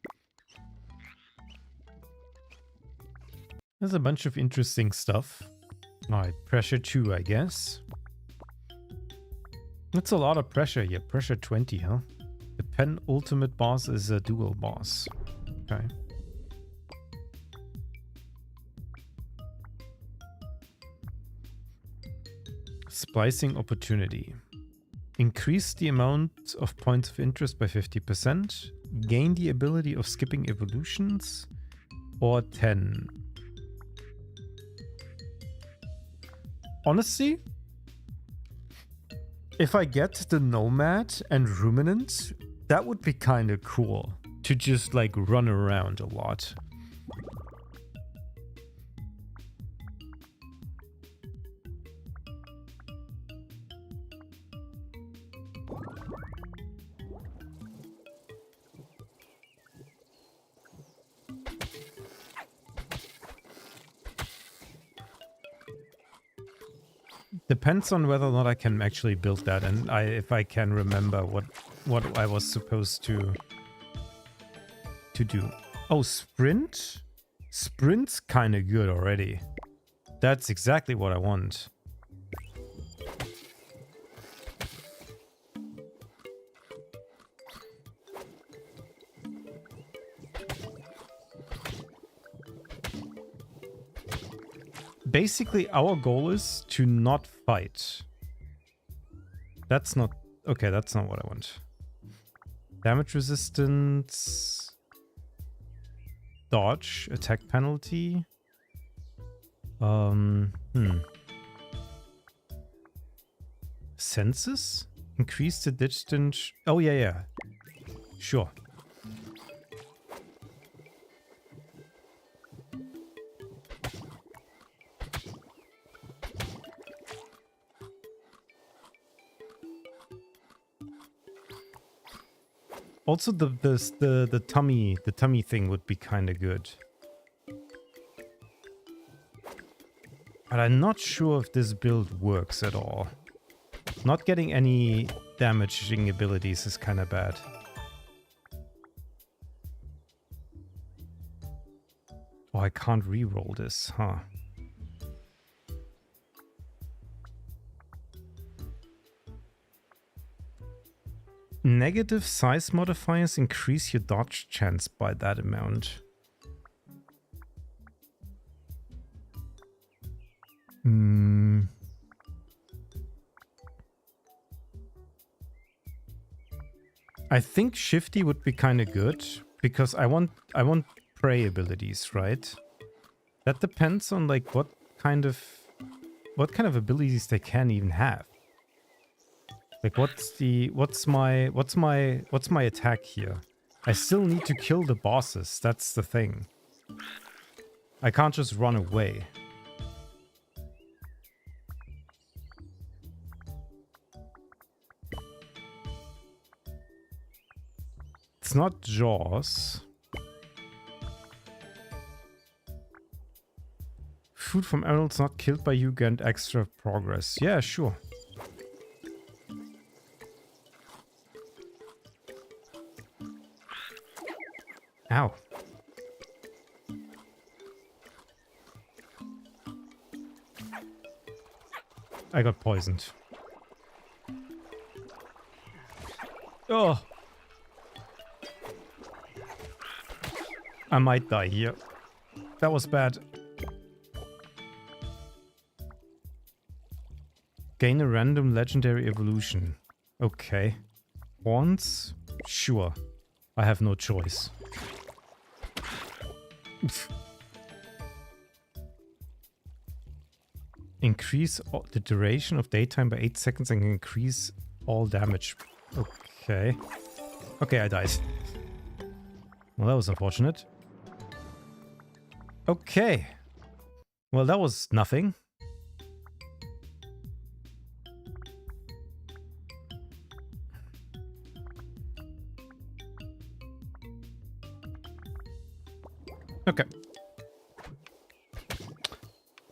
There's a bunch of interesting stuff. Alright, pressure 2, I guess. That's a lot of pressure here. Pressure 20, huh? The penultimate boss is a dual boss. Okay. Splicing opportunity. Increase the amount of points of interest by 50%. Gain the ability of skipping evolutions. Or 10. Honestly, if I get the Nomad and Ruminant, that would be kind of cool. To just like run around a lot. Depends on whether or not I can actually build that, and if I can remember what I was supposed to do. Oh, sprint? Sprint's kind of good already. That's exactly what I want. Basically, our goal is to not fight. That's not... Okay, that's not what I want. Damage resistance... Dodge, attack penalty... Senses? Increase the distance... Oh, yeah. Sure. Also, the tummy thing would be kind of good. But I'm not sure if this build works at all. Not getting any damaging abilities is kind of bad. Oh, I can't re-roll this, huh? Negative size modifiers increase your dodge chance by that amount. I think Shifty would be kind of good because I want prey abilities, right? That depends on like what kind of abilities they can even have. Like what's my attack here? I still need to kill the bosses. That's the thing. I can't just run away. It's not Jaws. Food from animals not killed by you gained extra progress. Yeah, sure. Ow. I got poisoned. Oh. I might die here. That was bad. Gain a random legendary evolution. Okay. Horns? Sure. I have no choice. Oof. Increase the duration of daytime by 8 seconds and increase all damage. Okay. Okay, I died. Well, that was unfortunate. Okay. Well, that was nothing. Okay.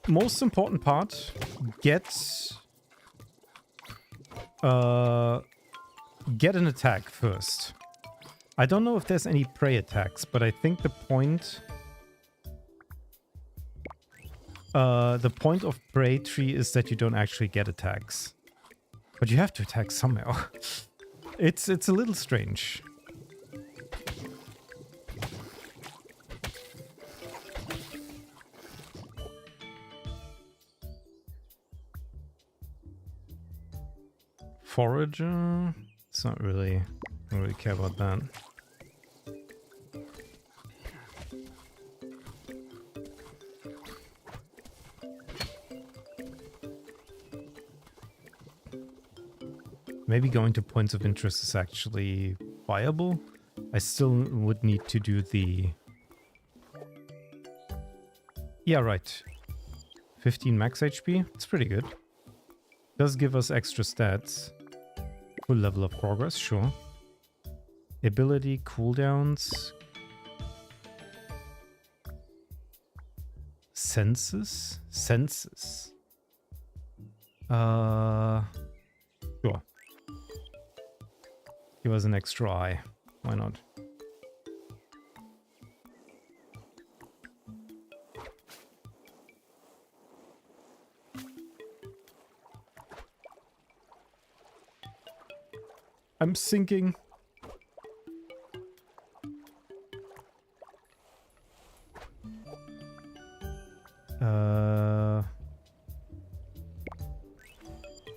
Most important part, get an attack first. I don't know if there's any prey attacks, but I think the point of prey tree is that you don't actually get attacks. But you have to attack somehow. It's a little strange. Forager? It's not really... I don't really care about that. Maybe going to points of interest is actually viable. I still would need to do the... Yeah, right. 15 max HP. It's pretty good. Does give us extra stats. Full level of progress, sure. Ability cooldowns. Senses? Senses. Sure. Give us an extra eye. Why not? I'm sinking.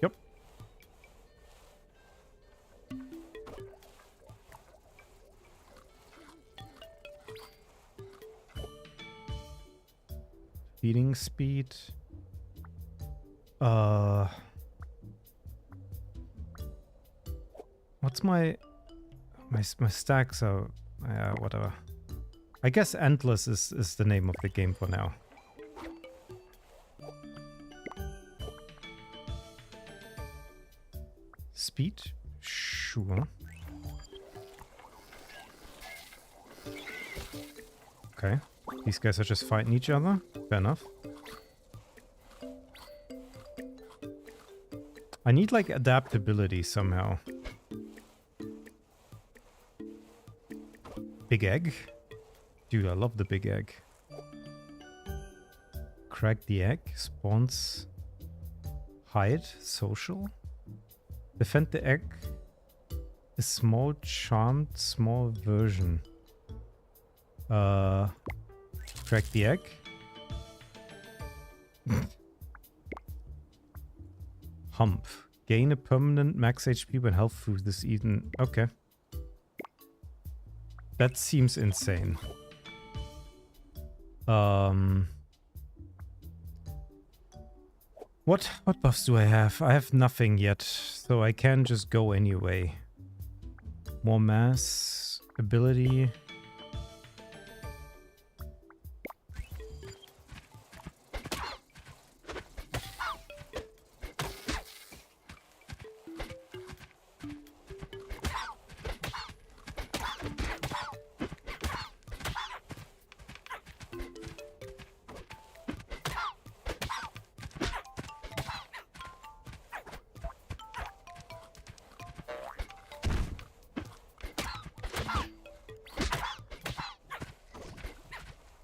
Yep. Feeding speed. What's my stacks are whatever. I guess Endless is the name of the game for now. Speed? Sure. Okay. These guys are just fighting each other. Fair enough. I need like adaptability somehow. Big egg? Dude, I love the big egg. Crack the egg. Spawns. Hide. Social. Defend the egg. A small charmed small version. Crack the egg. Hump. Gain a permanent max HP when health food this eaten. Okay. That seems insane. What buffs do I have? I have nothing yet, so I can just go anyway. More mass, ability.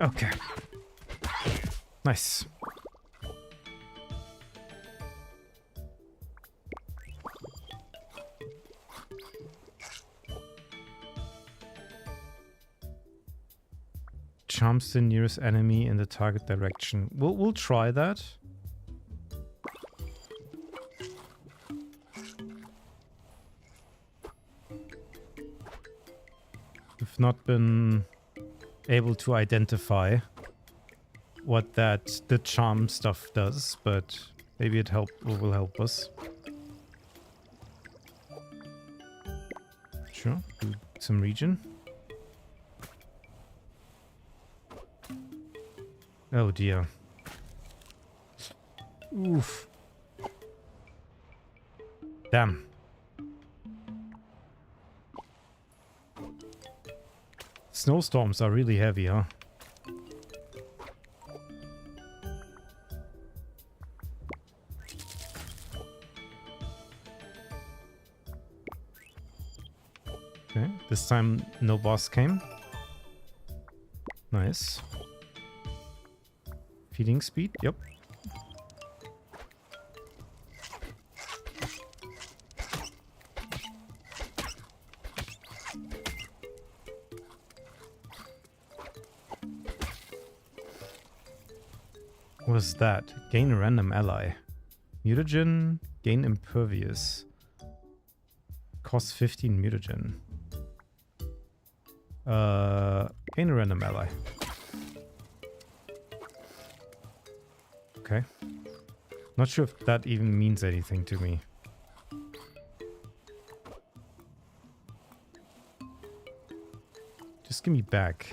Okay. Nice. charms the nearest enemy in the target direction. We'll try that. We've not been able to identify what the charm stuff does, but maybe it will help us. Sure, do some region. Oh dear. Oof. Damn. Snowstorms are really heavy, huh? Okay, this time no boss came. Nice. Feeding speed, yep. What is that? Gain a random ally. Mutagen, gain impervious. Cost 15 mutagen. Gain a random ally. Okay. Not sure if that even means anything to me. Just give me back.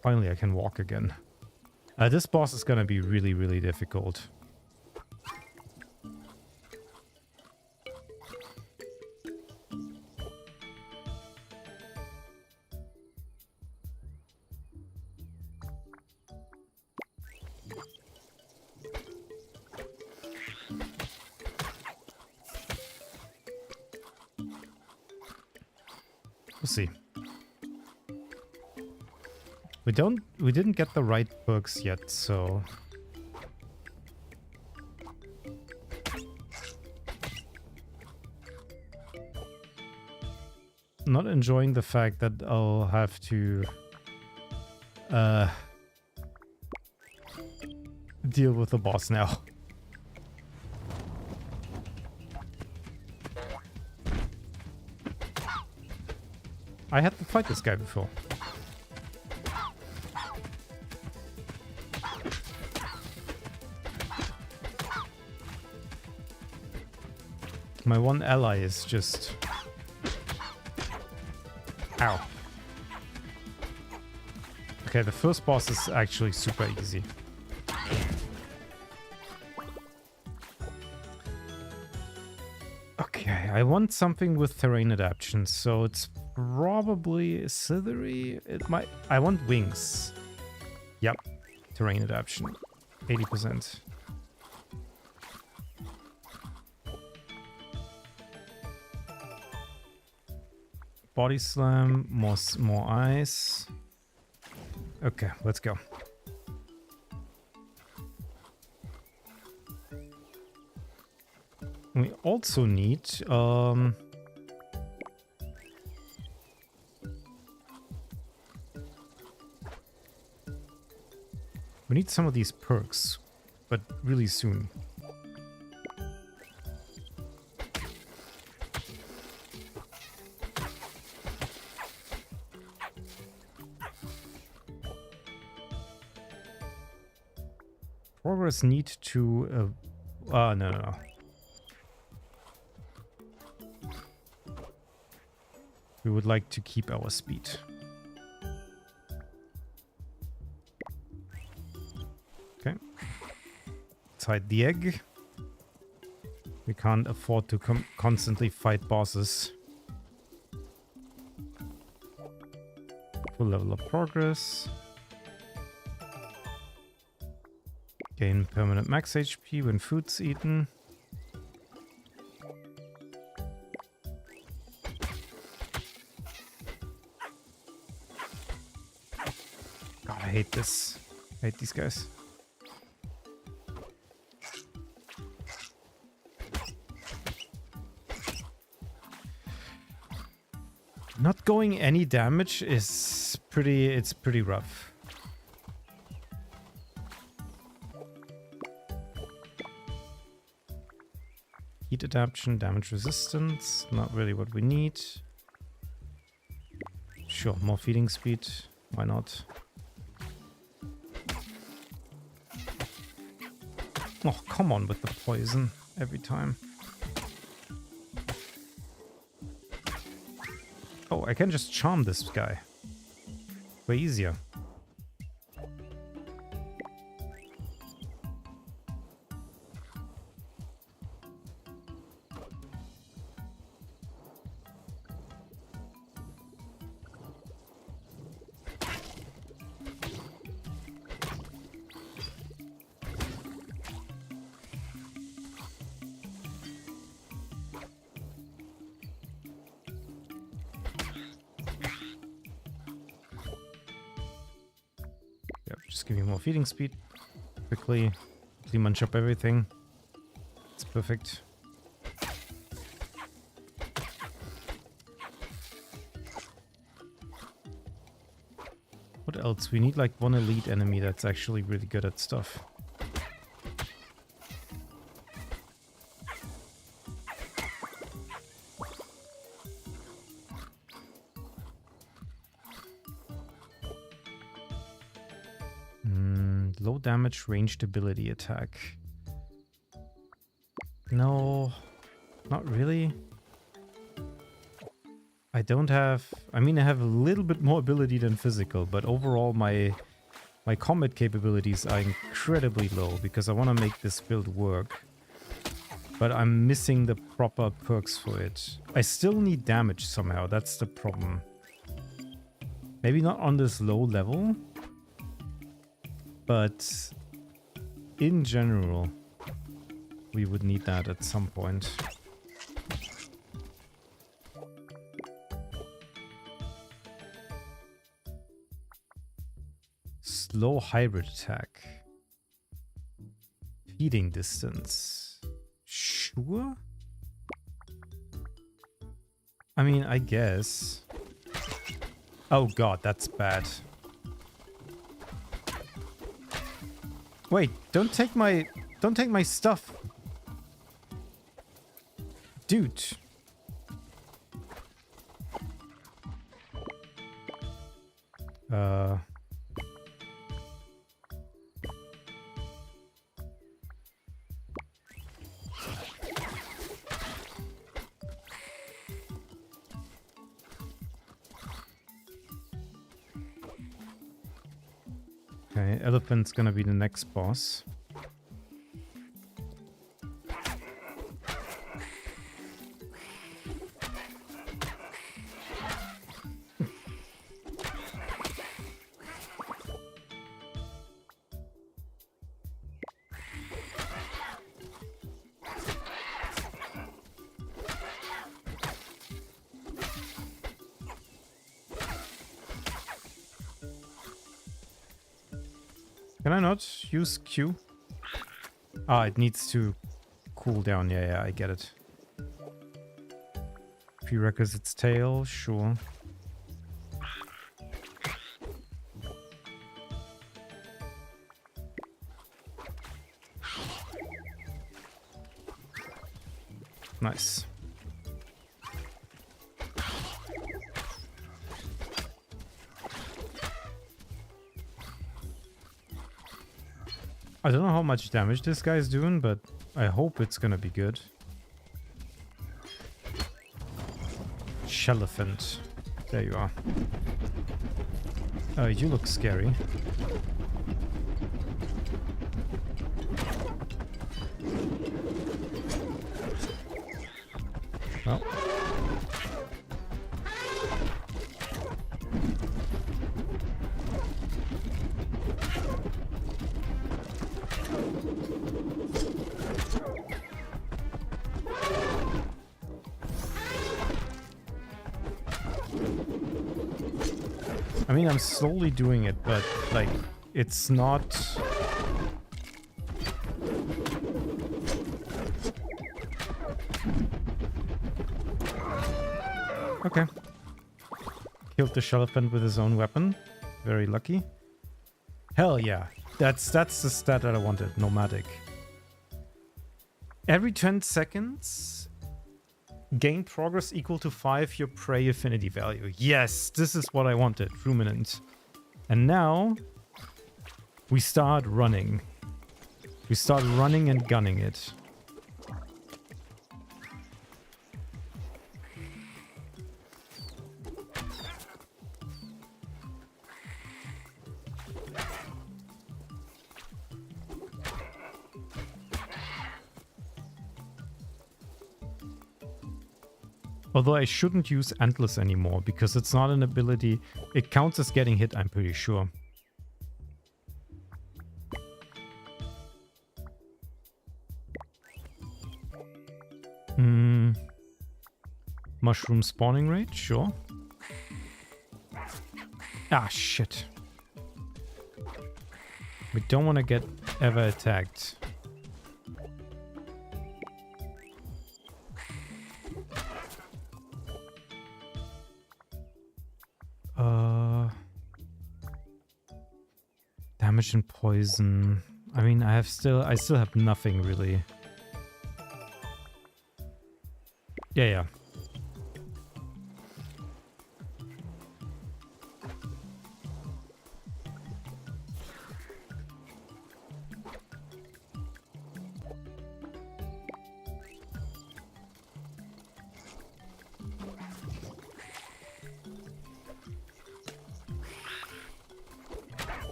Finally, I can walk again. This boss is gonna be really, really difficult. We'll see. We didn't get the right perks yet, so not enjoying the fact that I'll have to deal with the boss now. I had to fight this guy before. My one ally is just... Ow. Okay, the first boss is actually super easy. Okay, I want something with terrain adaptation, so it's probably slithery. It might... I want wings. Yep, terrain adaptation. 80%. Body slam, more ice. Okay, let's go. We also need we need some of these perks, but really soon. Progress need to... no. We would like to keep our speed. Okay. Let's hide the egg. We can't afford to constantly fight bosses. Full level of progress. Gain permanent max HP when food's eaten. God, I hate this. I hate these guys. Not going any damage is pretty rough. Heat adaptation, damage resistance, not really what we need. Sure, more feeding speed, why not? Oh, come on with the poison every time. Oh, I can just charm this guy. Way easier. Just give me more feeding speed. Quickly munch up everything. It's perfect. What else? We need like one elite enemy that's actually really good at stuff. Low damage ranged ability attack. No, not really. I don't have... I mean, I have a little bit more ability than physical, but overall my combat capabilities are incredibly low because I want to make this build work. But I'm missing the proper perks for it. I still need damage somehow, that's the problem. Maybe not on this low level. But in general, we would need that at some point. Slow hybrid attack. Feeding distance. Sure? I mean, I guess. Oh god, that's bad. Wait, don't take my stuff. Dude. Okay, elephant's gonna be the next boss. Can I not use Q? Ah, it needs to cool down. Yeah, I get it. Prerequisites tail, sure. Nice. I don't know how much damage this guy's doing, but I hope it's gonna be good. Shelephant. There you are. You look scary. Well. I mean, I'm slowly doing it, but, like, it's not... Okay. Killed the elephant with his own weapon. Very lucky. Hell yeah. That's the stat that I wanted. Nomadic. Every 10 seconds, gain progress equal to 5 your prey affinity value. Yes, this is what I wanted. Ruminant. And now, we start running. We start running and gunning it. Although I shouldn't use Antlers anymore, because it's not an ability. It counts as getting hit, I'm pretty sure. Mushroom spawning rate, sure. Ah, shit. We don't want to get ever attacked. Damage and poison. I mean, I still have nothing really. Yeah.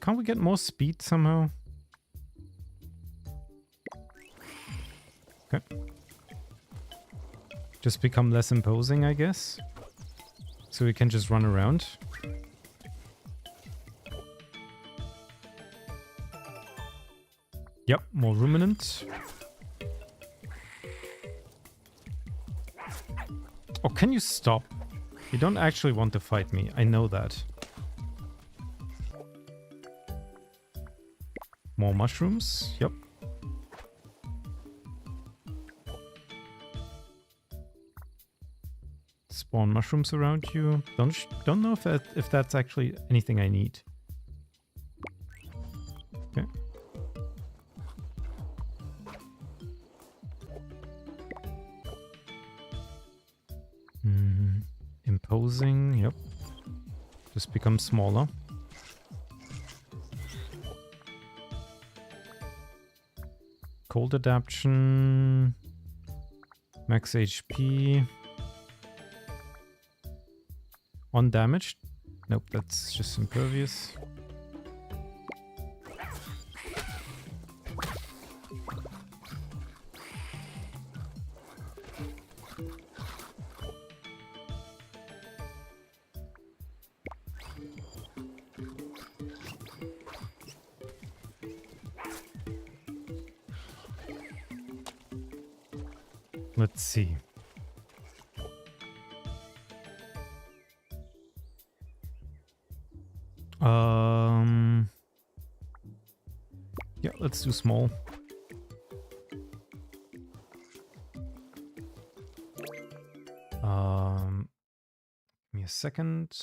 Can't we get more speed somehow? Okay. Just become less imposing, I guess. So we can just run around. Yep, more ruminant. Oh, can you stop? You don't actually want to fight me. I know that. More mushrooms. Yep. Spawn mushrooms around you. Don't know if that's actually anything I need. Okay. Imposing. Yep. Just become smaller. Cold adaptation, max HP, on damage. Nope, that's just impervious. Let's see. Yeah, let's do small. Give me a second.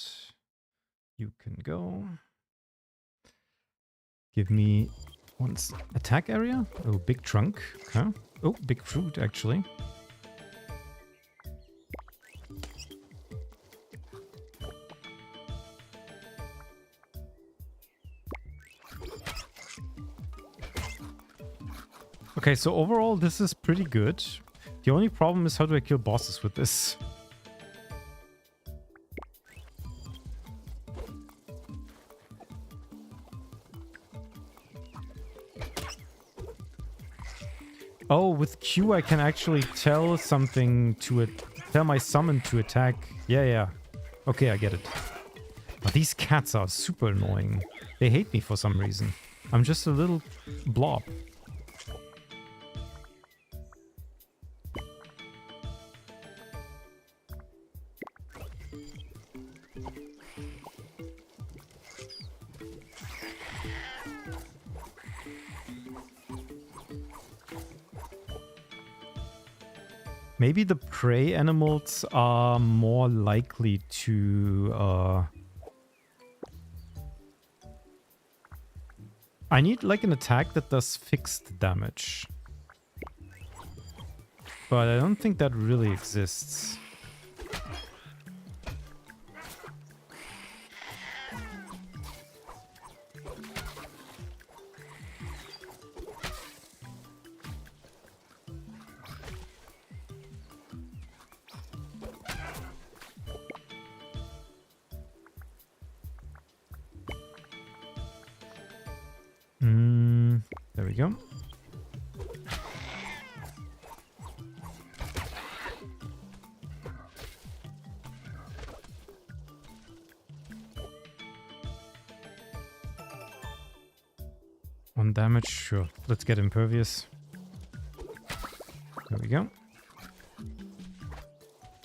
You can go. Give me one attack area. Oh, big trunk. Okay. Oh, big fruit, actually. Okay, so overall, this is pretty good. The only problem is how do I kill bosses with this? Oh, with Q I can actually tell something to it. Tell my summon to attack. Yeah. Okay, I get it. But these cats are super annoying. They hate me for some reason. I'm just a little blob. Maybe the prey animals are more likely to... I need like an attack that does fixed damage. But I don't think that really exists. There we go. One damage, sure. Let's get impervious. There we go.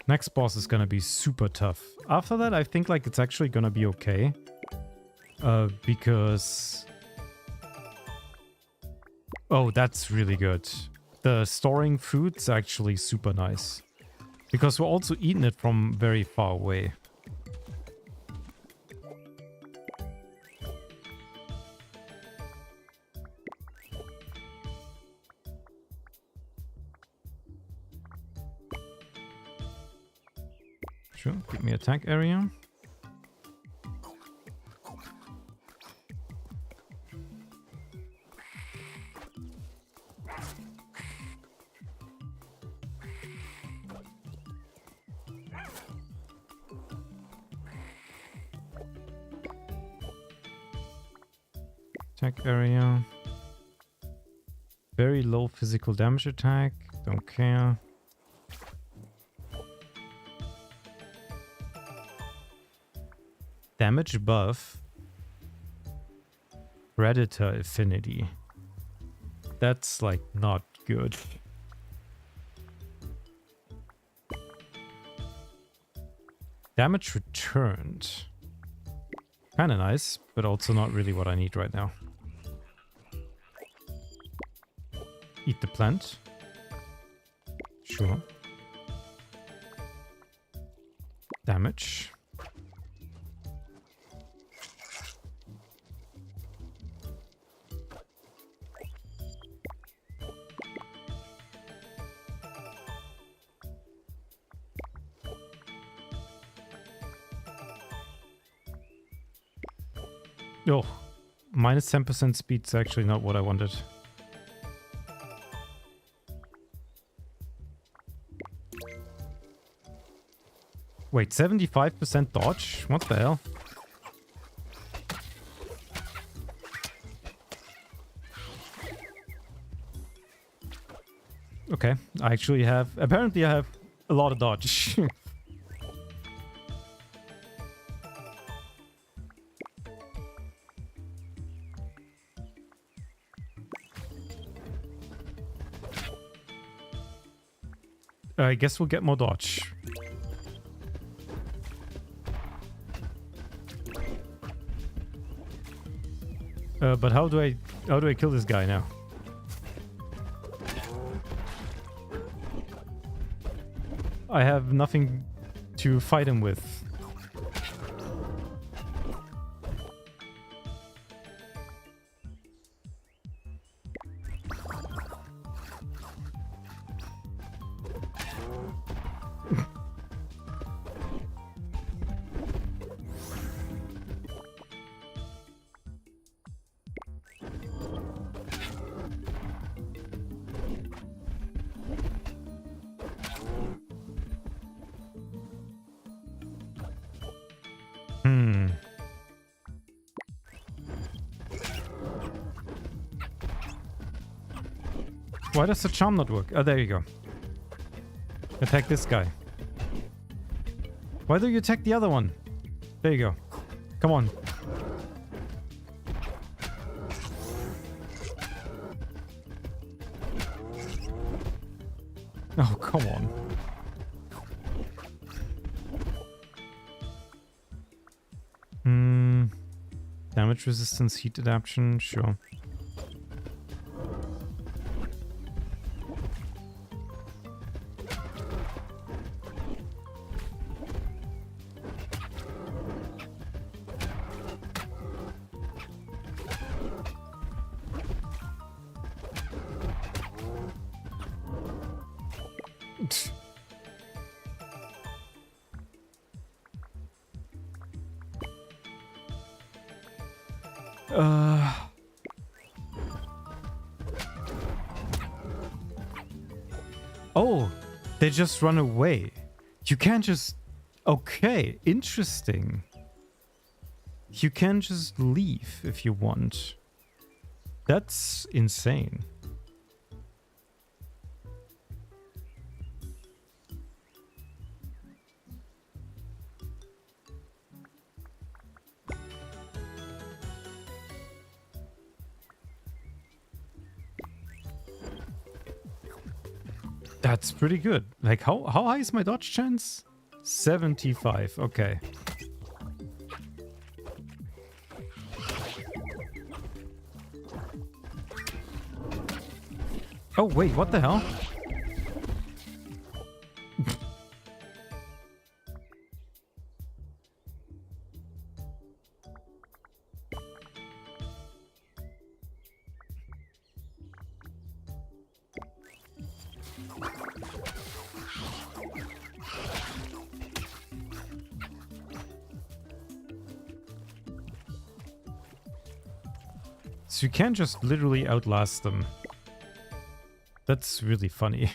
Next boss is gonna be super tough. After that, I think like it's actually gonna be okay. Because... Oh, that's really good. The storing food's actually super nice. Because we're also eating it from very far away. Sure, give me attack area. Attack area. Very low physical damage attack. Don't care. Damage buff. Predator affinity. That's like not good. Damage returned. Kinda nice, but also not really what I need right now. Eat the plant. Sure. Damage. Oh, minus 10% speed's actually not what I wanted. Wait, 75% dodge? What the hell? Okay, I actually have... Apparently I have a lot of dodge. I guess we'll get more dodge. But how do I kill this guy now? I have nothing to fight him with. Why does the charm not work? Oh, there you go. Attack this guy. Why don't you attack the other one? There you go. Come on. Oh, come on. Damage resistance, heat adaptation, sure. Oh, they just run away. You can't just... Okay, interesting. You can just leave if you want. That's insane. That's pretty good. Like, how high is my dodge chance? 75. Okay. Oh, wait, what the hell? So you can't just literally outlast them. That's really funny.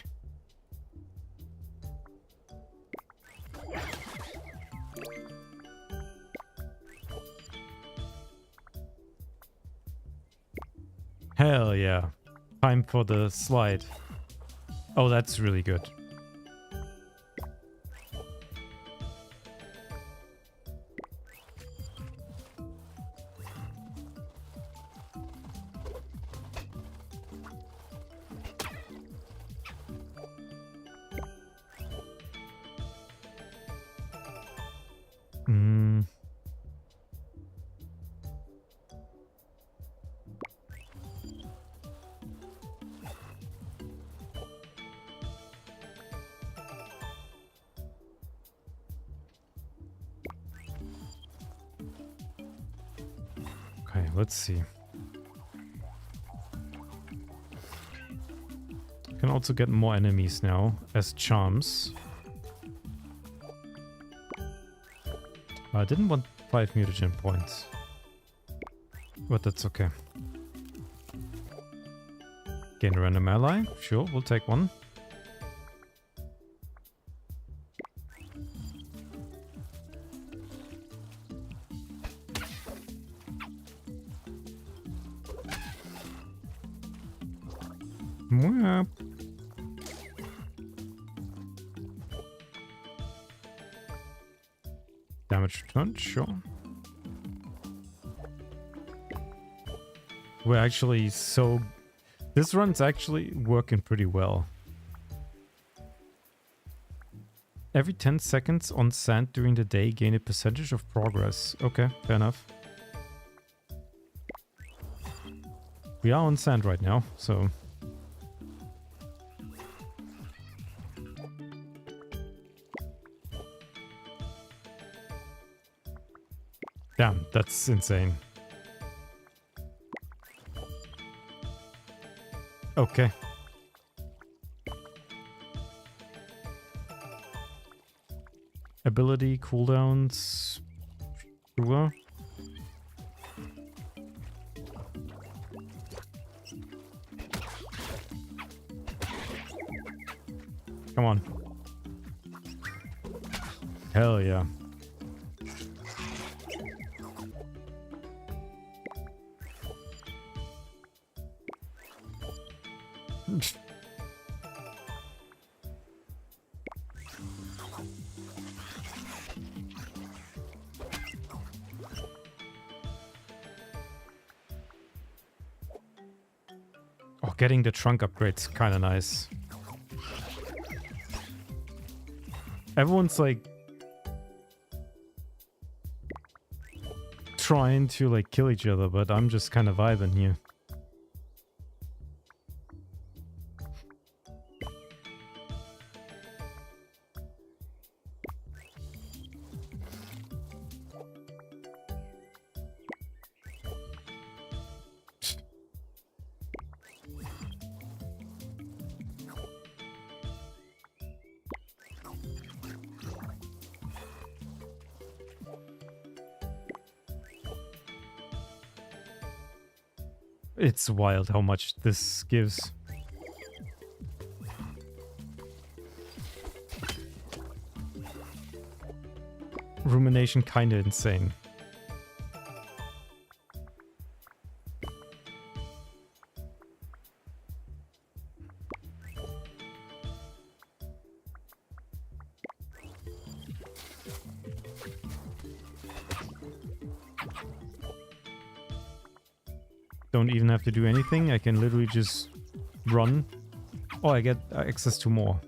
Hell yeah. Time for the slide. Oh, that's really good. Okay, let's see. Can also get more enemies now as charms. I didn't want 5 mutagen points, but that's okay. Gain a random ally. Sure, we'll take one. Mwah. Damage returned, sure. We're actually so... This run's actually working pretty well. Every 10 seconds on sand during the day, gain a percentage of progress. Okay, fair enough. We are on sand right now, so... Damn, that's insane. Okay. Ability cooldowns. Sure. Come on. Hell yeah. Oh, getting the trunk upgrade's kind of nice. Everyone's like trying to like kill each other, but I'm just kind of vibing here. It's wild how much this gives. Rumination kinda insane. Don't even have to do anything. I can literally just run. Oh, I get access to more.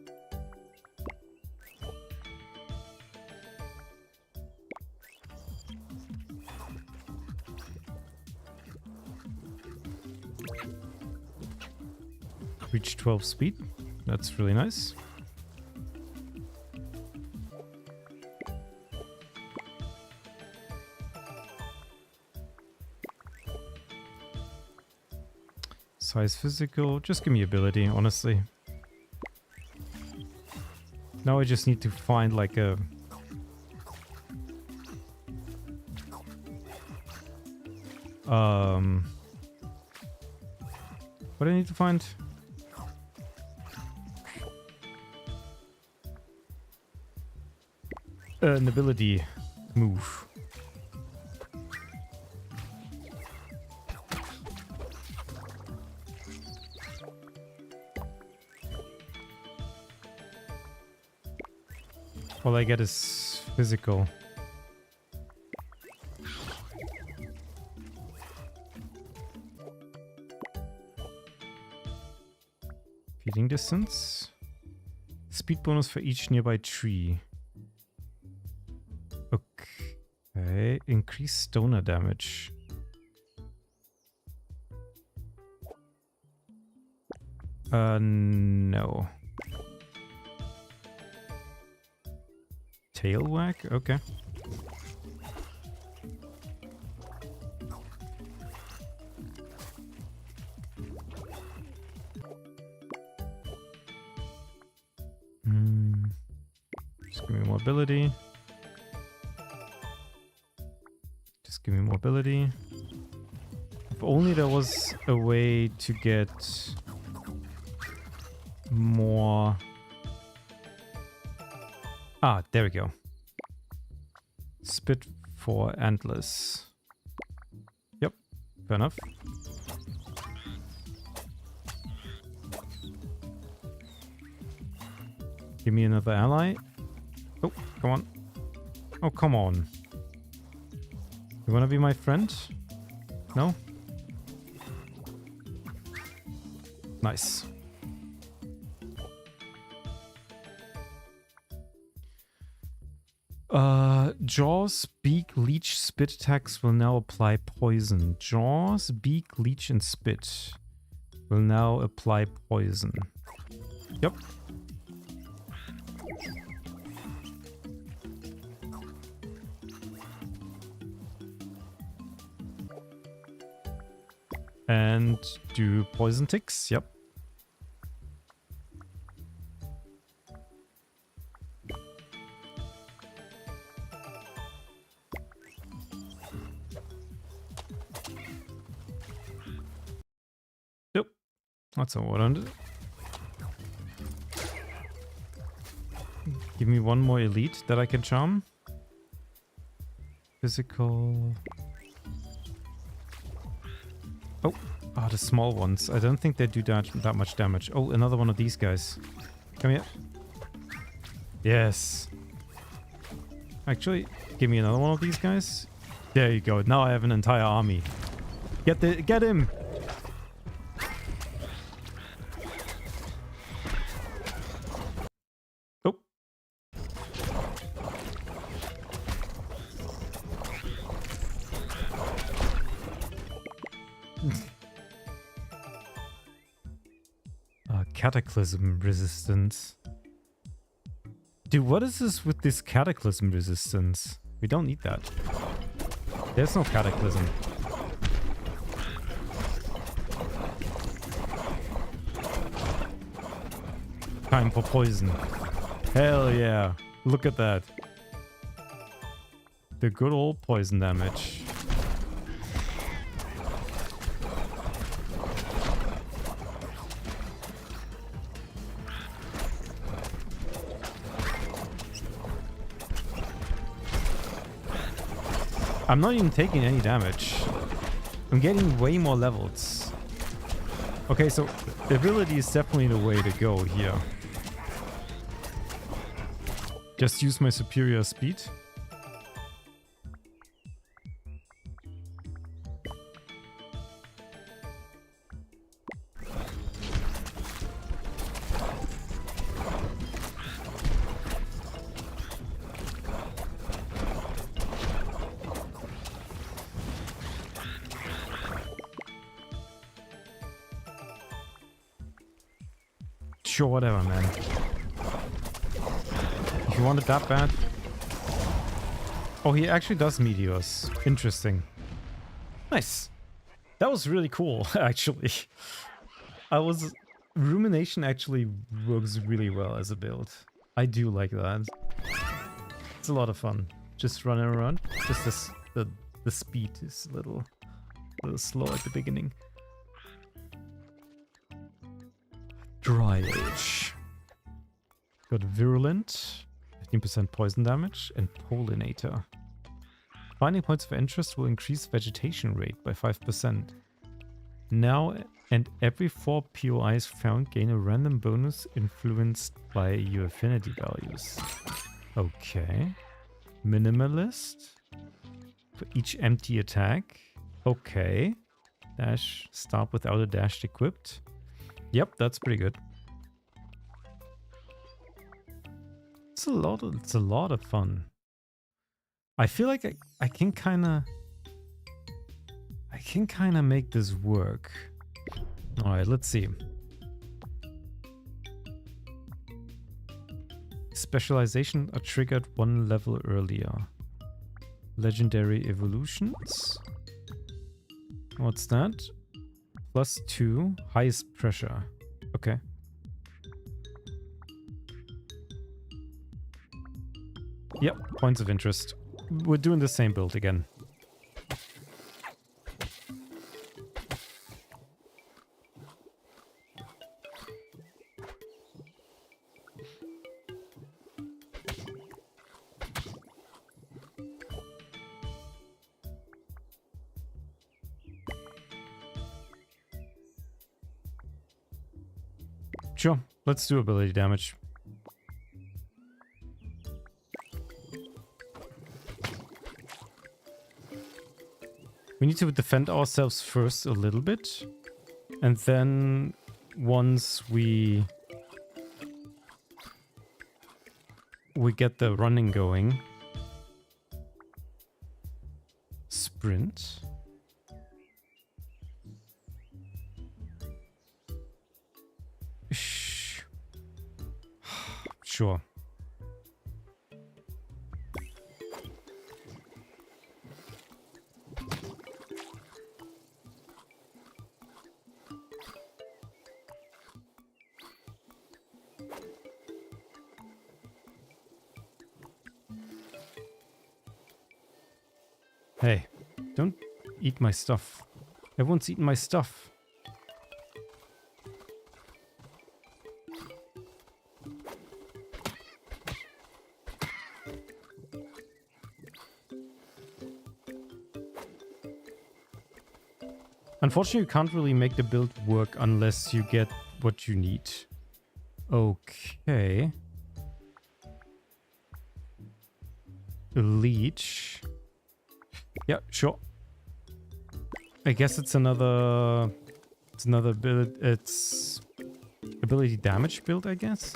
Reach 12 speed. That's really nice. Size physical. Just give me ability, honestly. Now I just need to find like a... What do I need to find? An ability move. All I get is physical. Feeding distance. Speed bonus for each nearby tree. Okay. Increase stoner damage. No. Tail whack? Okay. Just give me more ability. Just give me more ability. If only there was a way to get more... Ah, there we go. Spit for antlers. Yep, fair enough. Give me another ally. Oh, come on. Oh, come on. You wanna be my friend? No? Nice. Jaws, beak, leech, spit attacks will now apply poison. Jaws, beak, leech, and spit will now apply poison. Yep. And do poison ticks. Yep. Yep. That's not what I wanted. Give me one more elite that I can charm. Physical. Oh, the small ones. I don't think they do that much damage. Oh, another one of these guys. Come here. Yes. Actually, give me another one of these guys. There you go. Now I have an entire army. Get him. Oh. Cataclysm resistance. Dude, what is this with this cataclysm resistance? We don't need that. There's no cataclysm. Time for poison. Hell yeah. Look at that. The good old poison damage. I'm not even taking any damage. I'm getting way more levels. Okay, so the ability is definitely the way to go here. Just use my superior speed. Sure, whatever, man. If you want it that bad. Oh, he actually does meteors. Interesting. Nice. That was really cool, actually. Rumination actually works really well as a build. I do like that. It's a lot of fun. Just running around. Just the speed is a little slow at the beginning. Dry Age. Got Virulent, 15% poison damage, and Pollinator. Finding points of interest will increase vegetation rate by 5%. Now and every 4 POIs found gain a random bonus influenced by your affinity values. Okay. Minimalist. For each empty attack. Okay. Dash. Start without a dash equipped. Yep, that's pretty good. It's a lot of fun. I feel like I can kind of make this work. All right, let's see. Specialization are triggered 1 level earlier. Legendary evolutions. What's that? +2, highest pressure. Okay. Yep, points of interest. We're doing the same build again. Sure, let's do ability damage. We need to defend ourselves first a little bit. And then once we get the running going. Sprint. Sure. Hey, don't eat my stuff. Everyone's eating my stuff. Unfortunately, you can't really make the build work unless you get what you need. Okay. Leech. Yeah, sure. I guess it's another build. It's ability damage build, I guess.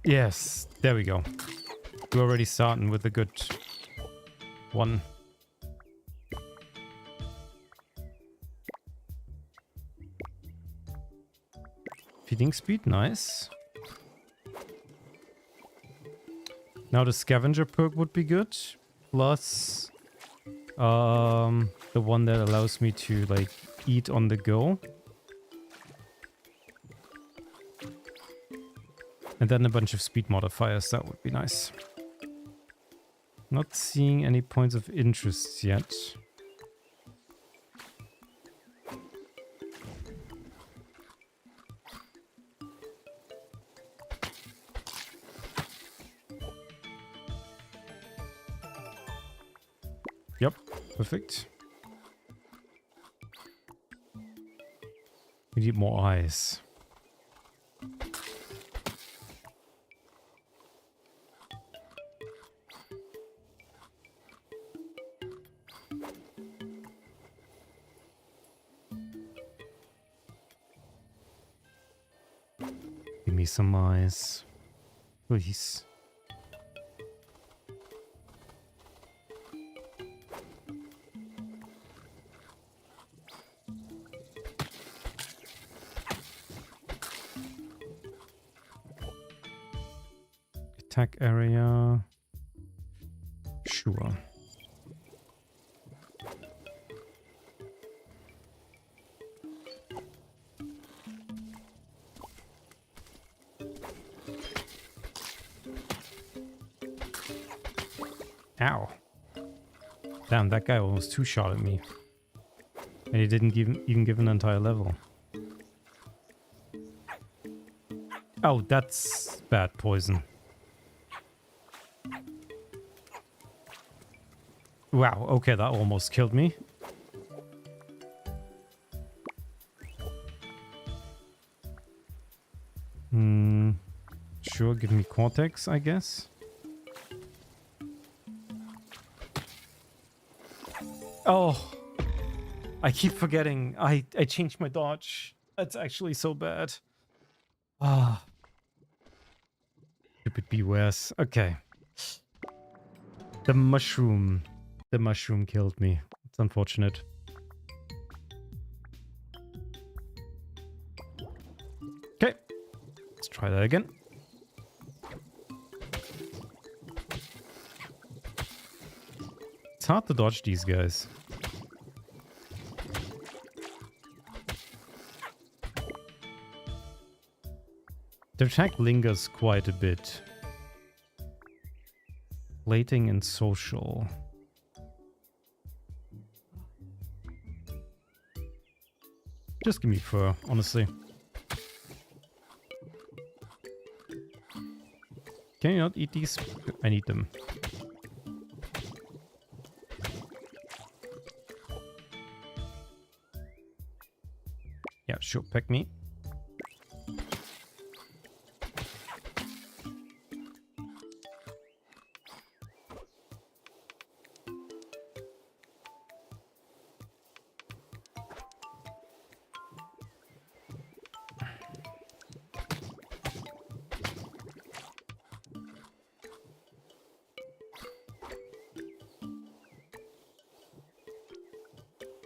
Yes, there we go. We're already starting with a good one. Feeding speed, nice. Now the scavenger perk would be good. Plus the one that allows me to like eat on the go. And then a bunch of speed modifiers, that would be nice. Not seeing any points of interest yet. Yep, perfect. We need more eyes. Give me some eyes, please. Attack area. Sure. Ow. Damn, that guy almost two-shot at me. And he didn't even give an entire level. Oh, that's bad poison. Wow, okay, that almost killed me. Sure, give me Cortex, I guess. Oh, I keep forgetting. I changed my dodge. That's actually so bad. Ah. Could it be worse? Okay. The mushroom. The mushroom killed me. It's unfortunate. Okay. Let's try that again. It's hard to dodge these guys. The attack lingers quite a bit. Plating and social. Just give me fur, honestly. Can you not eat these? I need them. Yeah, sure, peck me.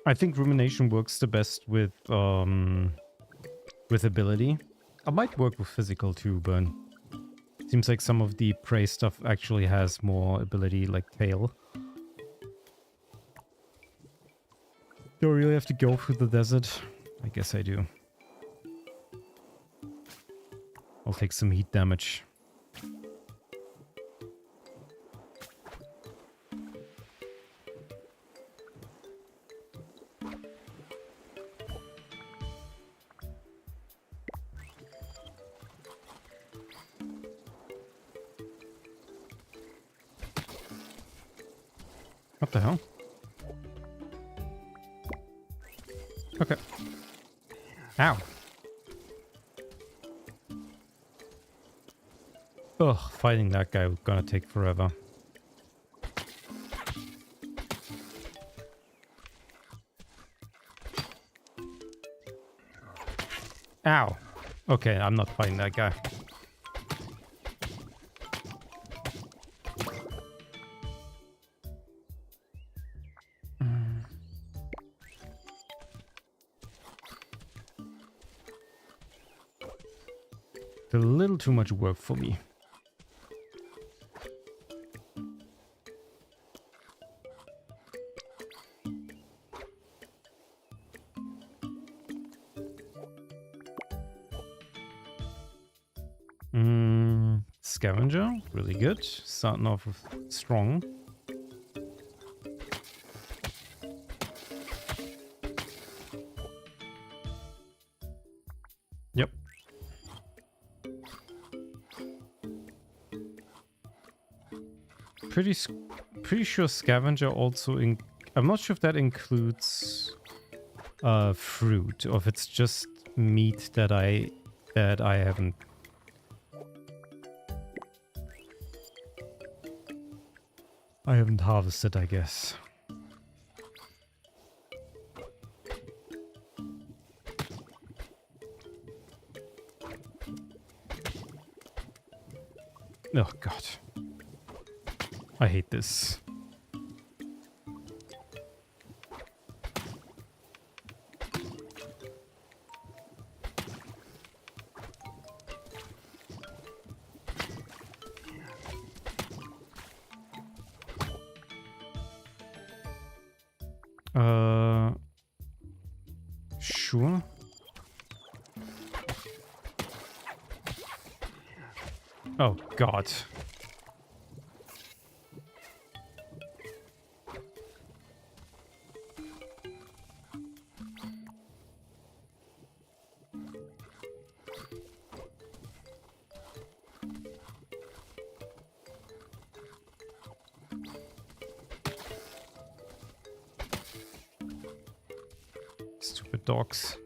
I think rumination works the best with ability. I might work with physical too, but seems like some of the prey stuff actually has more ability, like tail. Do I really have to go through the desert? I guess I do. I'll take some heat damage. What the hell? Okay. Ow. Ugh, fighting that guy was gonna take forever. Ow. Okay, I'm not fighting that guy. A little too much work for me. Scavenger, really good. Starting off with strong. Yep. pretty sure scavenger also I'm not sure if that includes fruit or if it's just meat that I haven't. I haven't harvested, I guess. Oh god. I hate this. Sure. Oh god. Stupid dogs.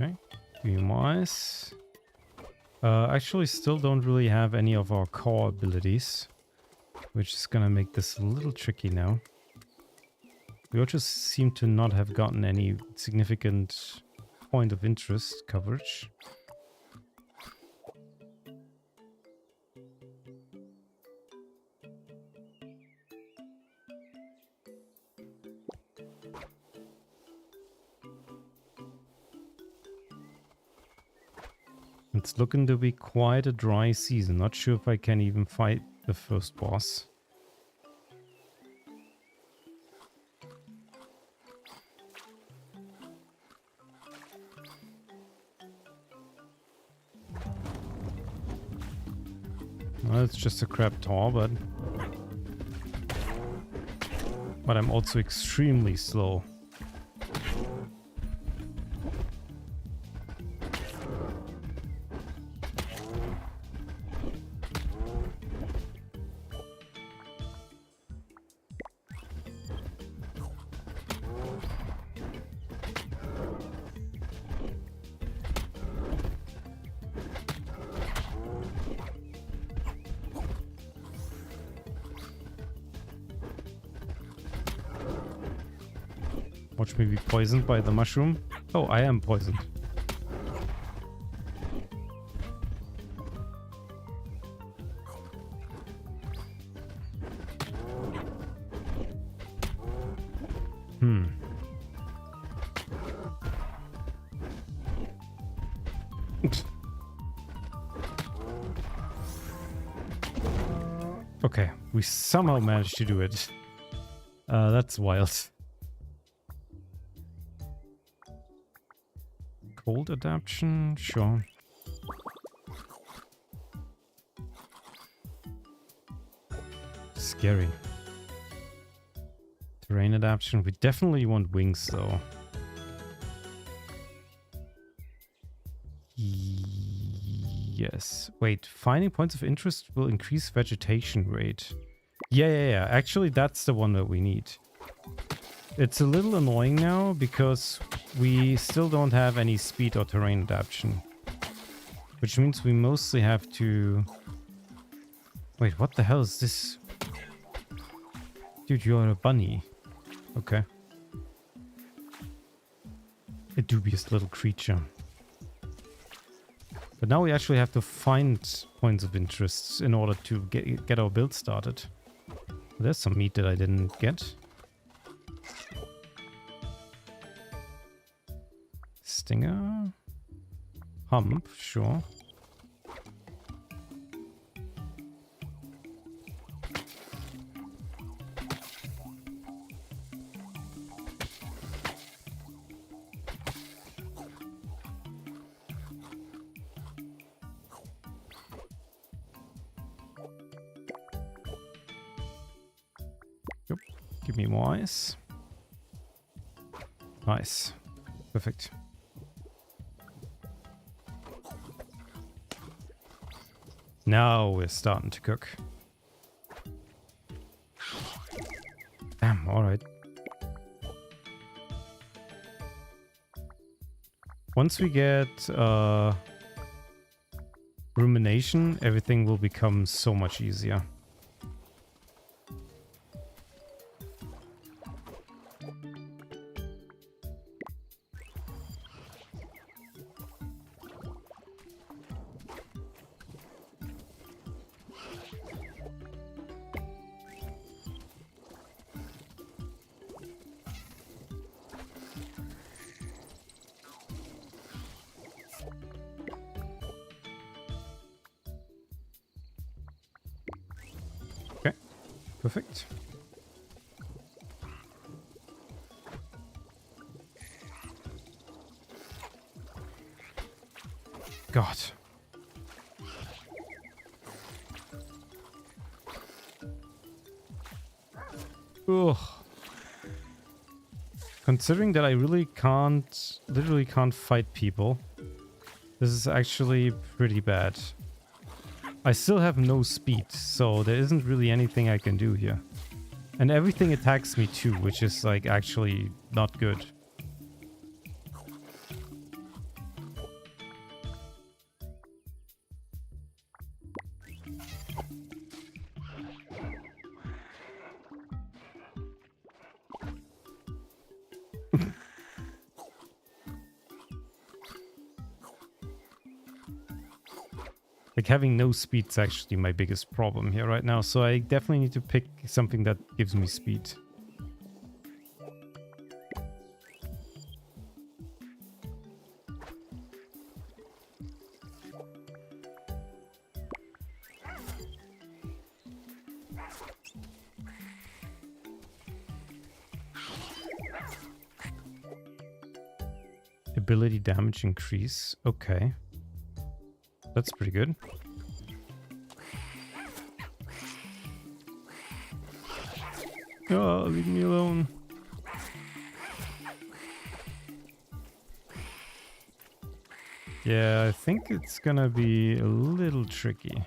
Okay, few mice. Actually still don't really have any of our core abilities, which is gonna make this a little tricky now. We also seem to not have gotten any significant point of interest coverage. It's looking to be quite a dry season. Not sure if I can even fight the first boss. Well, it's just a crab tor, but I'm also extremely slow. Watch me be poisoned by the mushroom. Oh, I am poisoned. Okay, we somehow managed to do it. That's wild. Cold adaptation, sure. Scary. Terrain adaptation, we definitely want wings though. Yes. Wait, finding points of interest will increase vegetation rate. Yeah. Actually, that's the one that we need. It's a little annoying now because we still don't have any speed or terrain adaptation. Which means we mostly have to... Wait, what the hell is this? Dude, you're a bunny. Okay. A dubious little creature. But now we actually have to find points of interest in order to get our build started. There's some meat that I didn't get. Stinger. Hump, sure. Yep. Give me more ice. Nice. Perfect. Now we're starting to cook. Damn, alright. Once we get rumination, everything will become so much easier. Perfect. God. Ugh. Considering that I literally can't fight people, this is actually pretty bad. I still have no speed, so there isn't really anything I can do here. And everything attacks me too, which is like actually not good. Like, having no speed is actually my biggest problem here right now, so I definitely need to pick something that gives me speed. Ability damage increase. Okay. That's pretty good. Oh, leave me alone. Yeah, I think it's gonna be a little tricky.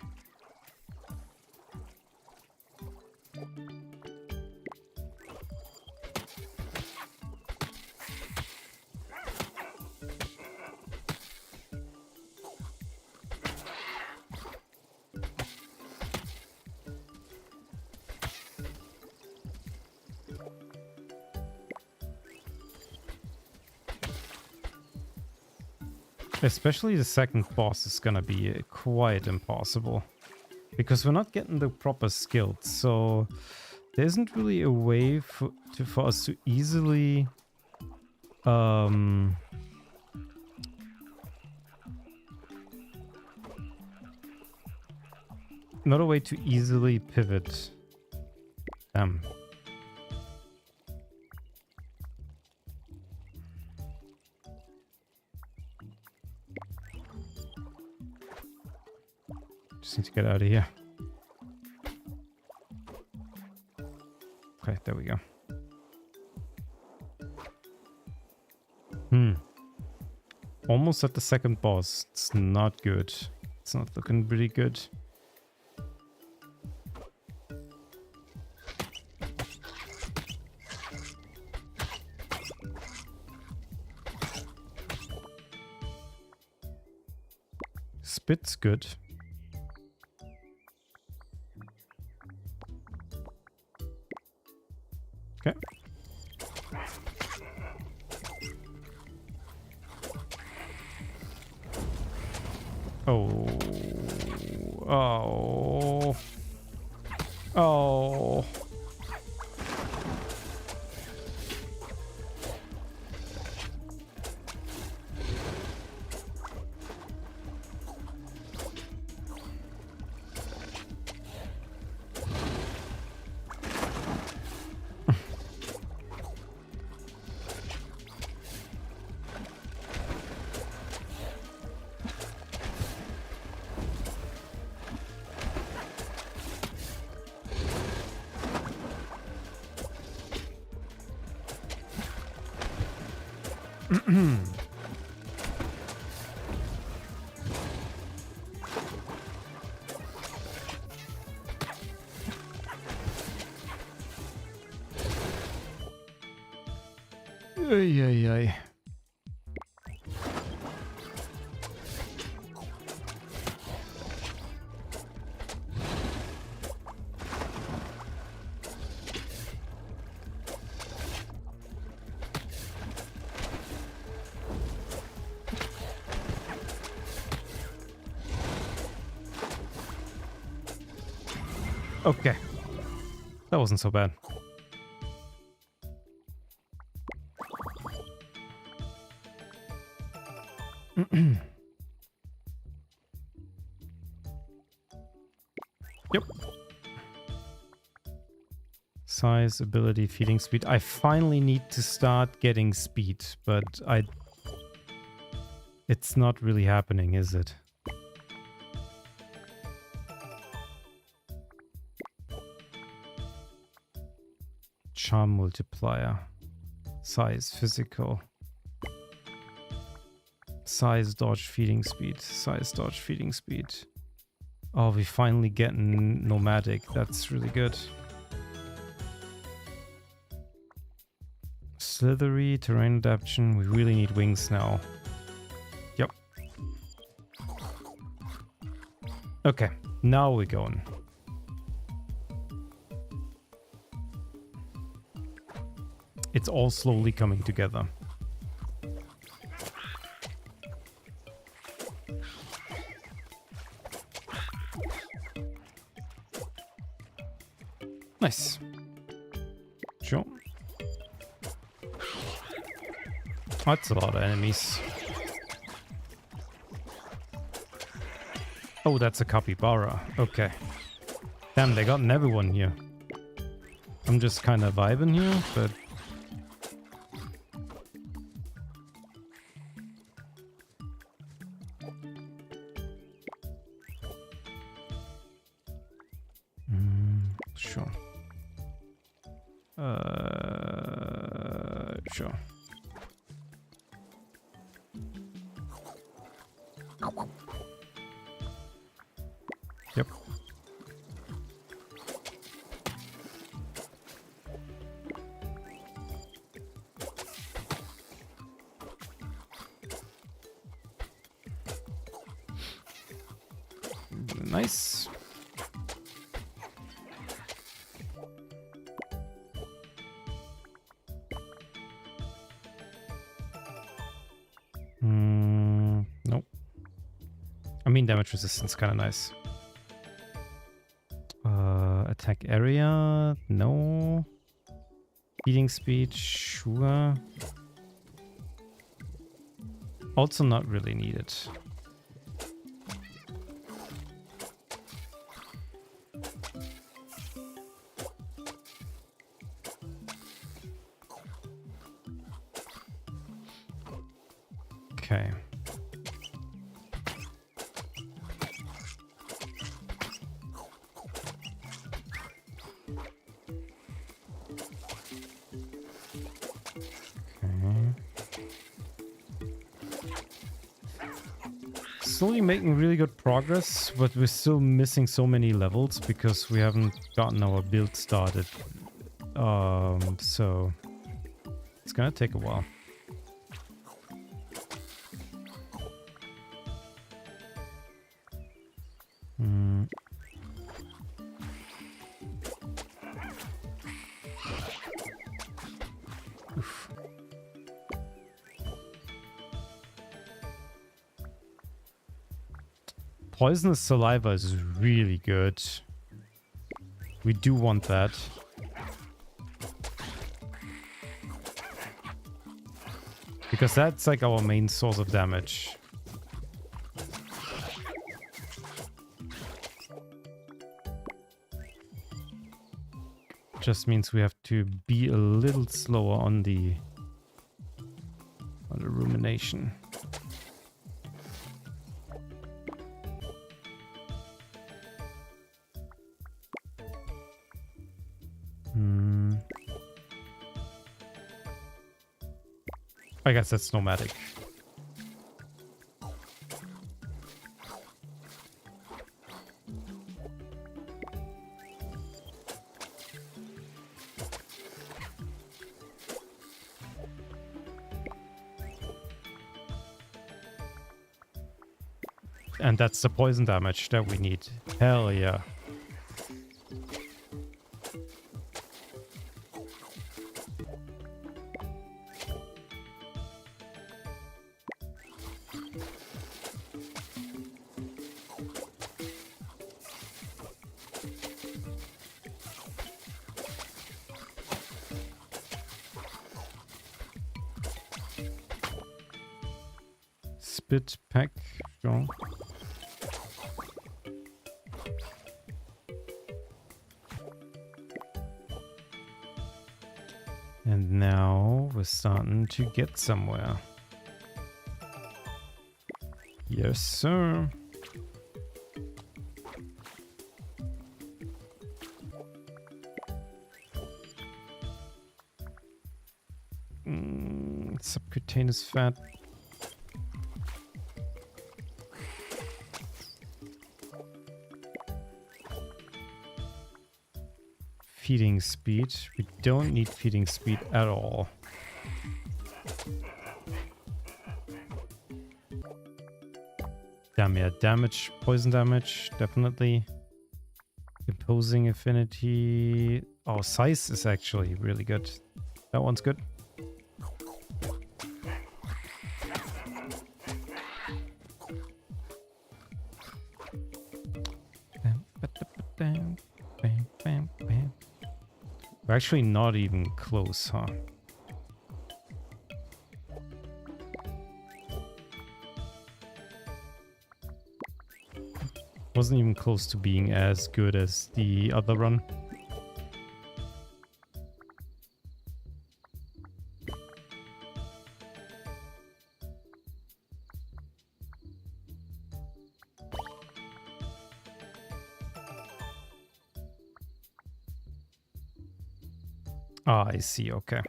Especially the second boss is gonna be quite impossible. Because we're not getting the proper skills, so there isn't really a way for us to easily... not a way to easily pivot. Just need to get out of here. Okay, there we go. Almost at the second boss. It's not good. It's not looking really good. Spit's good. Okay. Oh. Oh. Oh. Ay, ay, ay. Okay. That wasn't so bad. Yep. Size, ability, feeding speed. I finally need to start getting speed, but it's not really happening, is it? Charm multiplier. Size, physical. Size, dodge, feeding speed. Size, dodge, feeding speed. Oh, we finally get nomadic. That's really good. Slithery, terrain adaptation. We really need wings now. Yep. Okay, now we're going. It's all slowly coming together. Nice. Sure. That's a lot of enemies. Oh, that's a capybara. Okay. Damn, they gotten everyone here. I'm just kind of vibing here, but... sure. Sure. Yep. Nice. Nope. I mean, damage resistance kind of nice. Attack area, no. Feeding speed, sure. Also not really needed. Okay. Slowly making really good progress, but we're still missing so many levels because we haven't gotten our build started. So it's gonna take a while. Oof. Poisonous saliva is really good. We do want that. Because that's like our main source of damage. Just means we have to be a little slower on the rumination. I guess that's nomadic. And that's the poison damage that we need. Hell yeah. Spit pack, sure. And now we're starting to get somewhere. Yes, sir. Subcutaneous fat. Feeding speed. We don't need feeding speed at all. Damn, yeah, damage, poison damage, definitely. Imposing affinity. Oh, size is actually really good. That one's good. We're actually not even close, huh? Wasn't even close to being as good as the other run. Ah, I see, okay.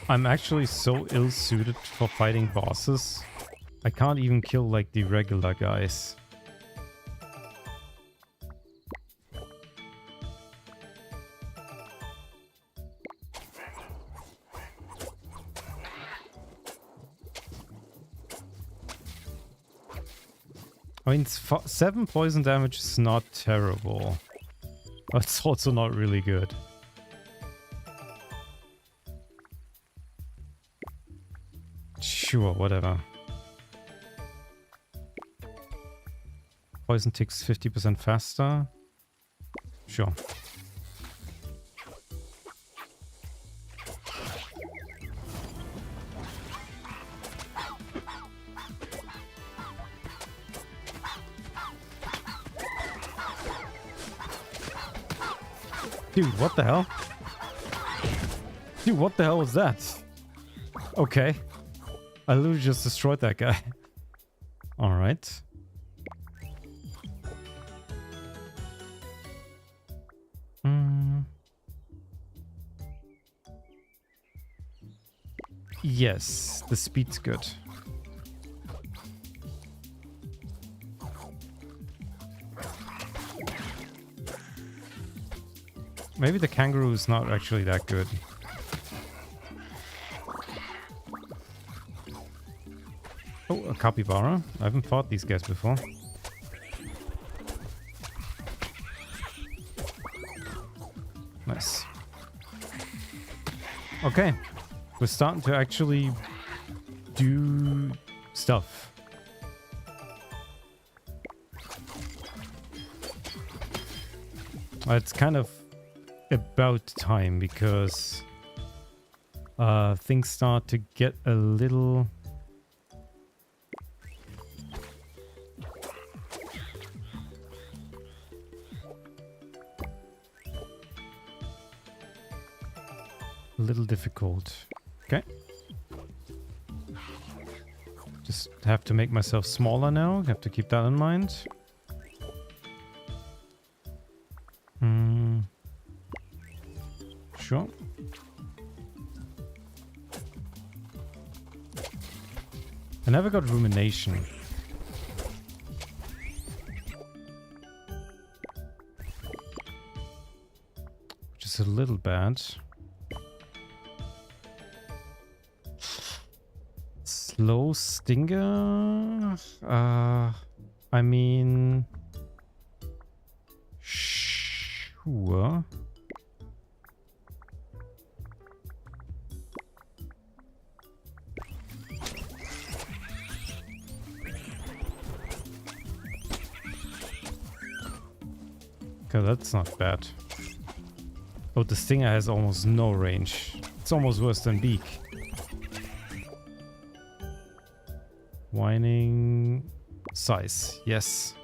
I'm actually so ill-suited for fighting bosses. I can't even kill like the regular guys. I mean, 7 poison damage is not terrible, but it's also not really good. Sure, whatever. Poison ticks 50% faster. Sure. Dude, what the hell? Dude, what the hell was that? Okay. I literally just destroyed that guy. Alright. Yes, the speed's good. Maybe the kangaroo is not actually that good. Oh, a capybara. I haven't fought these guys before. Nice. Okay. We're starting to actually do stuff. It's kind of about time because things start to get a little... difficult. Okay. Just have to make myself smaller now. Have to keep that in mind. Sure. I never got rumination. Which is a little bad. Slow stinger? I mean... Sure. Okay, that's not bad. Oh, the stinger has almost no range. It's almost worse than beak. Whining size. Yes.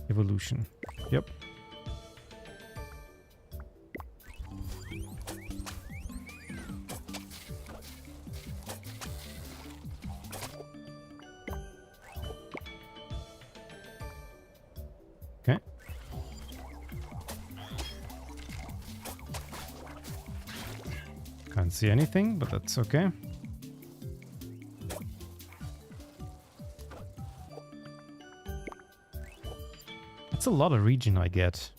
Evolution. Yep. Okay. Can't see anything, but that's okay. That's a lot of region I get.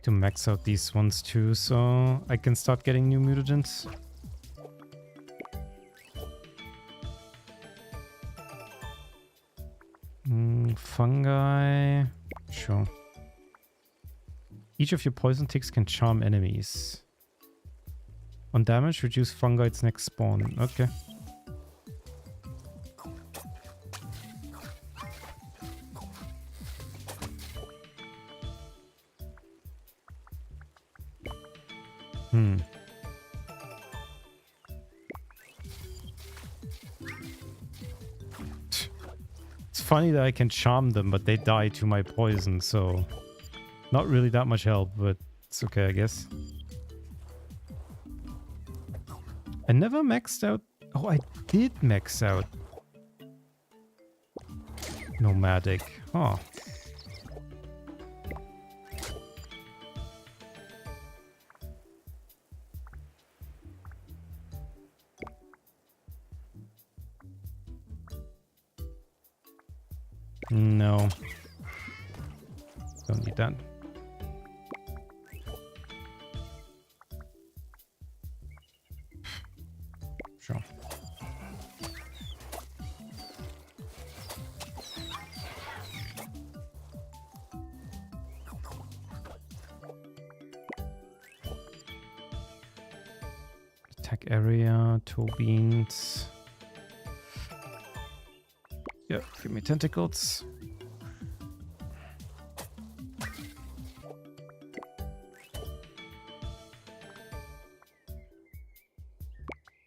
To max out these ones too, so I can start getting new mutagens. Fungi. Sure. Each of your poison ticks can charm enemies. On damage, reduce fungi's next spawn. Okay. It's funny that I can charm them, but they die to my poison, so... Not really that much help, but it's okay, I guess. I never maxed out... Oh, I did max out Nomadic. Oh. No. Don't need that. Sure. Attack area, toe beans. Yep, give me tentacles.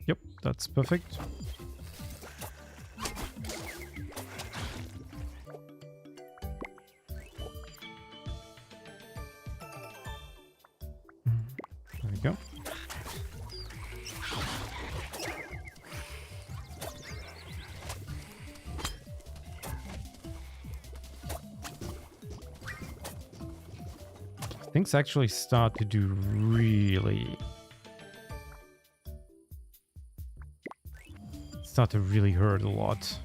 Yep, that's perfect. There we go. Things actually start to do really hurt a lot.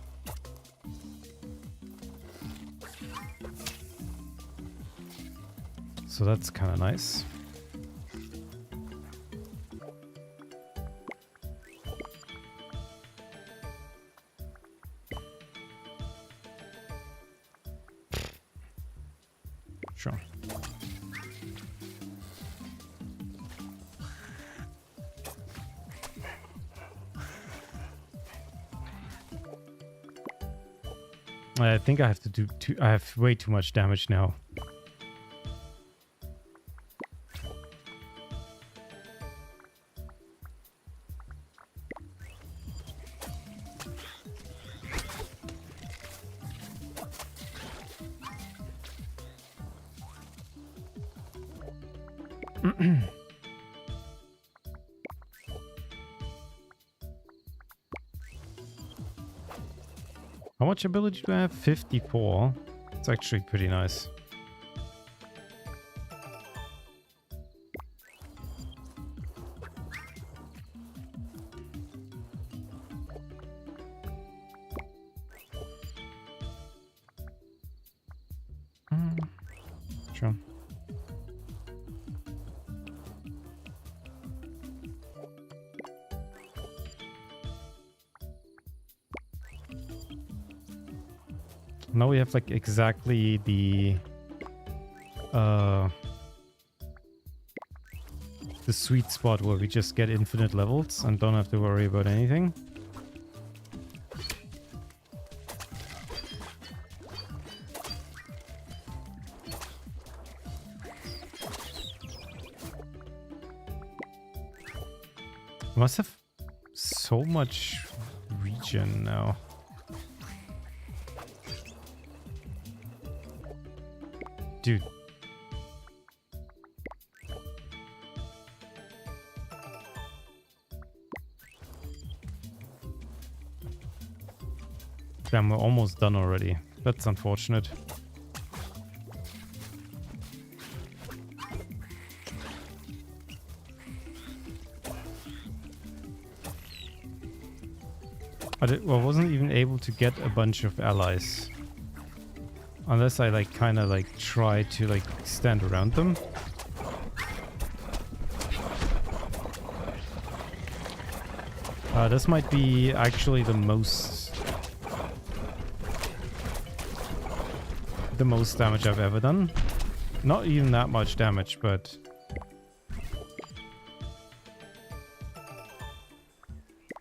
So that's kind of nice. Sure. I think I have to do I have way too much damage now. How much ability do I have? 54. It's actually pretty nice. Sure. Now we have like exactly the sweet spot where we just get infinite levels and don't have to worry about anything. I must have so much regen now. Dude. Damn, we're almost done already. That's unfortunate. I wasn't even able to get a bunch of allies. Unless I like kind of like try to like stand around them. This might be actually the most damage I've ever done. Not even that much damage, but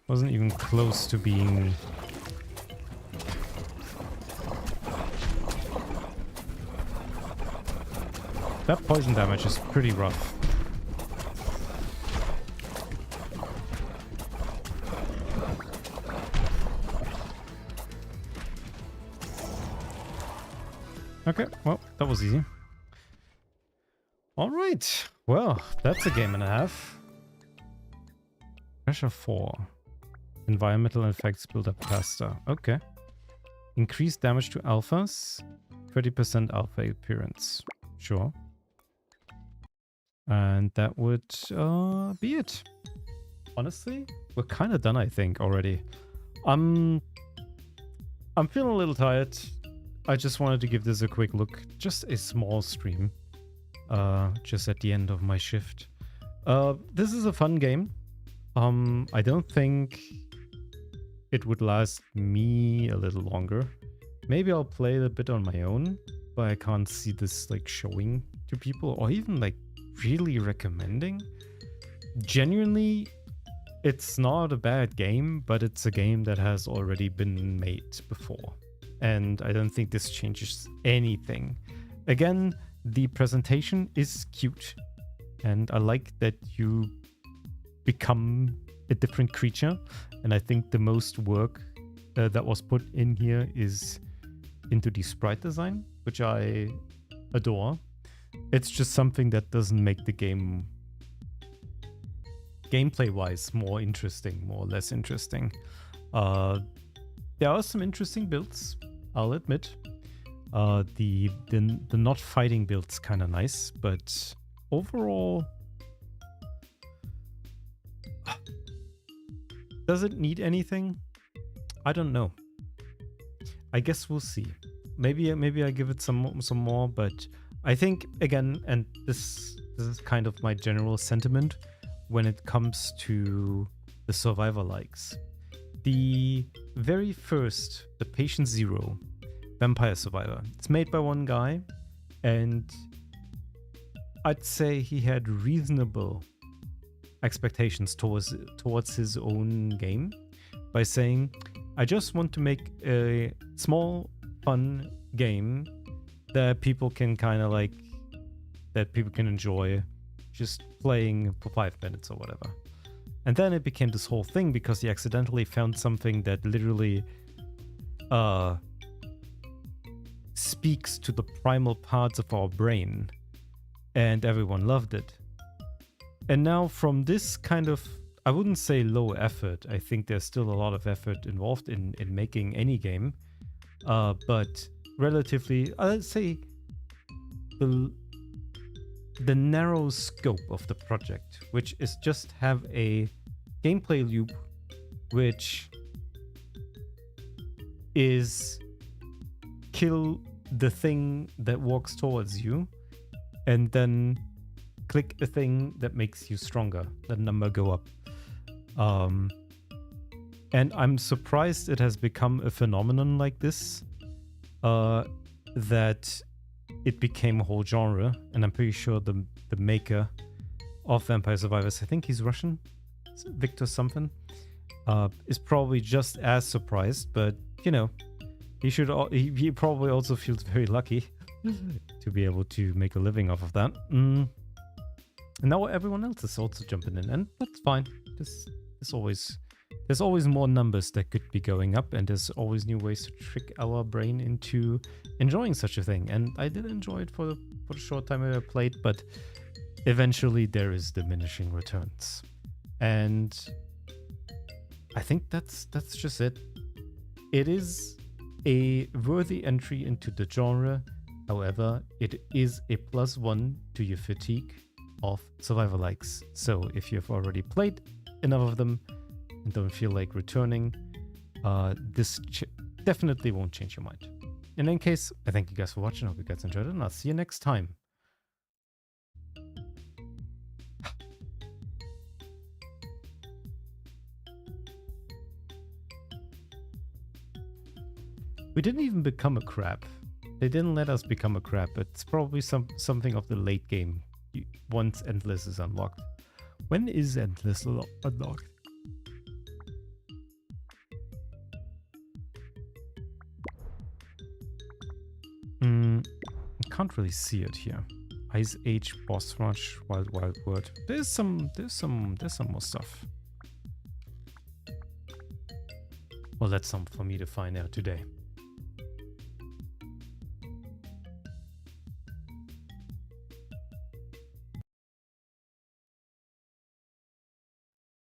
wasn't even close to being. That poison damage is pretty rough. Okay, well, that was easy. Alright, well, that's a game and a half. Pressure 4. Environmental effects build up faster. Okay. Increased damage to alphas. 30% alpha appearance. Sure. And that would be it. Honestly, we're kind of done, I think, already. I'm feeling a little tired. I just wanted to give this a quick look. Just a small stream. Just at the end of my shift. This is a fun game. I don't think it would last me a little longer. Maybe I'll play it a bit on my own, but I can't see this like showing to people or even like really recommending. Genuinely, it's not a bad game, but it's a game that has already been made before. And I don't think this changes anything. Again, the presentation is cute. And I like that you become a different creature. And I think the most work that was put in here is into the sprite design, which I adore. It's just something that doesn't make the game gameplay-wise more interesting, more or less interesting. There are some interesting builds, I'll admit. The not fighting build's kind of nice, but overall, does it need anything? I don't know. I guess we'll see. Maybe I give it some more, but I think again, and this is kind of my general sentiment when it comes to the survivor likes. The very first, the Patient Zero Vampire Survivor. It's made by one guy, and I'd say he had reasonable expectations towards his own game by saying, I just want to make a small, fun game that people can kind of like, that people can enjoy just playing for 5 minutes or whatever. And then it became this whole thing because he accidentally found something that literally speaks to the primal parts of our brain, and everyone loved it. And now from this kind of, I wouldn't say low effort. I think there's still a lot of effort involved in making any game. But relatively, I'd say the narrow scope of the project, which is just have a gameplay loop which is kill the thing that walks towards you and then click a thing that makes you stronger, the number go up. And I'm surprised it has become a phenomenon like this, that it became a whole genre. And I'm pretty sure the maker of Vampire Survivors, I think he's Russian, Victor something, is probably just as surprised. But you know, he probably also feels very lucky to be able to make a living off of that. And now everyone else is also jumping in, and that's fine. There's always more numbers that could be going up, and there's always new ways to trick our brain into enjoying such a thing. And I did enjoy it for the short time I played, but eventually there is diminishing returns. And I think that's just it. It is a worthy entry into the genre. However, it is a +1 to your fatigue of survivor likes. So if you've already played enough of them and don't feel like returning, this definitely won't change your mind. In any case, I thank you guys for watching. I hope you guys enjoyed it, and I'll see you next time. We didn't even become a crab. They didn't let us become a crab. It's probably something of the late game once Endless is unlocked. When is Endless unlocked? I can't really see it here. Ice Age, Boss Rush, Wild World. There's some more stuff. Well, that's something for me to find out today.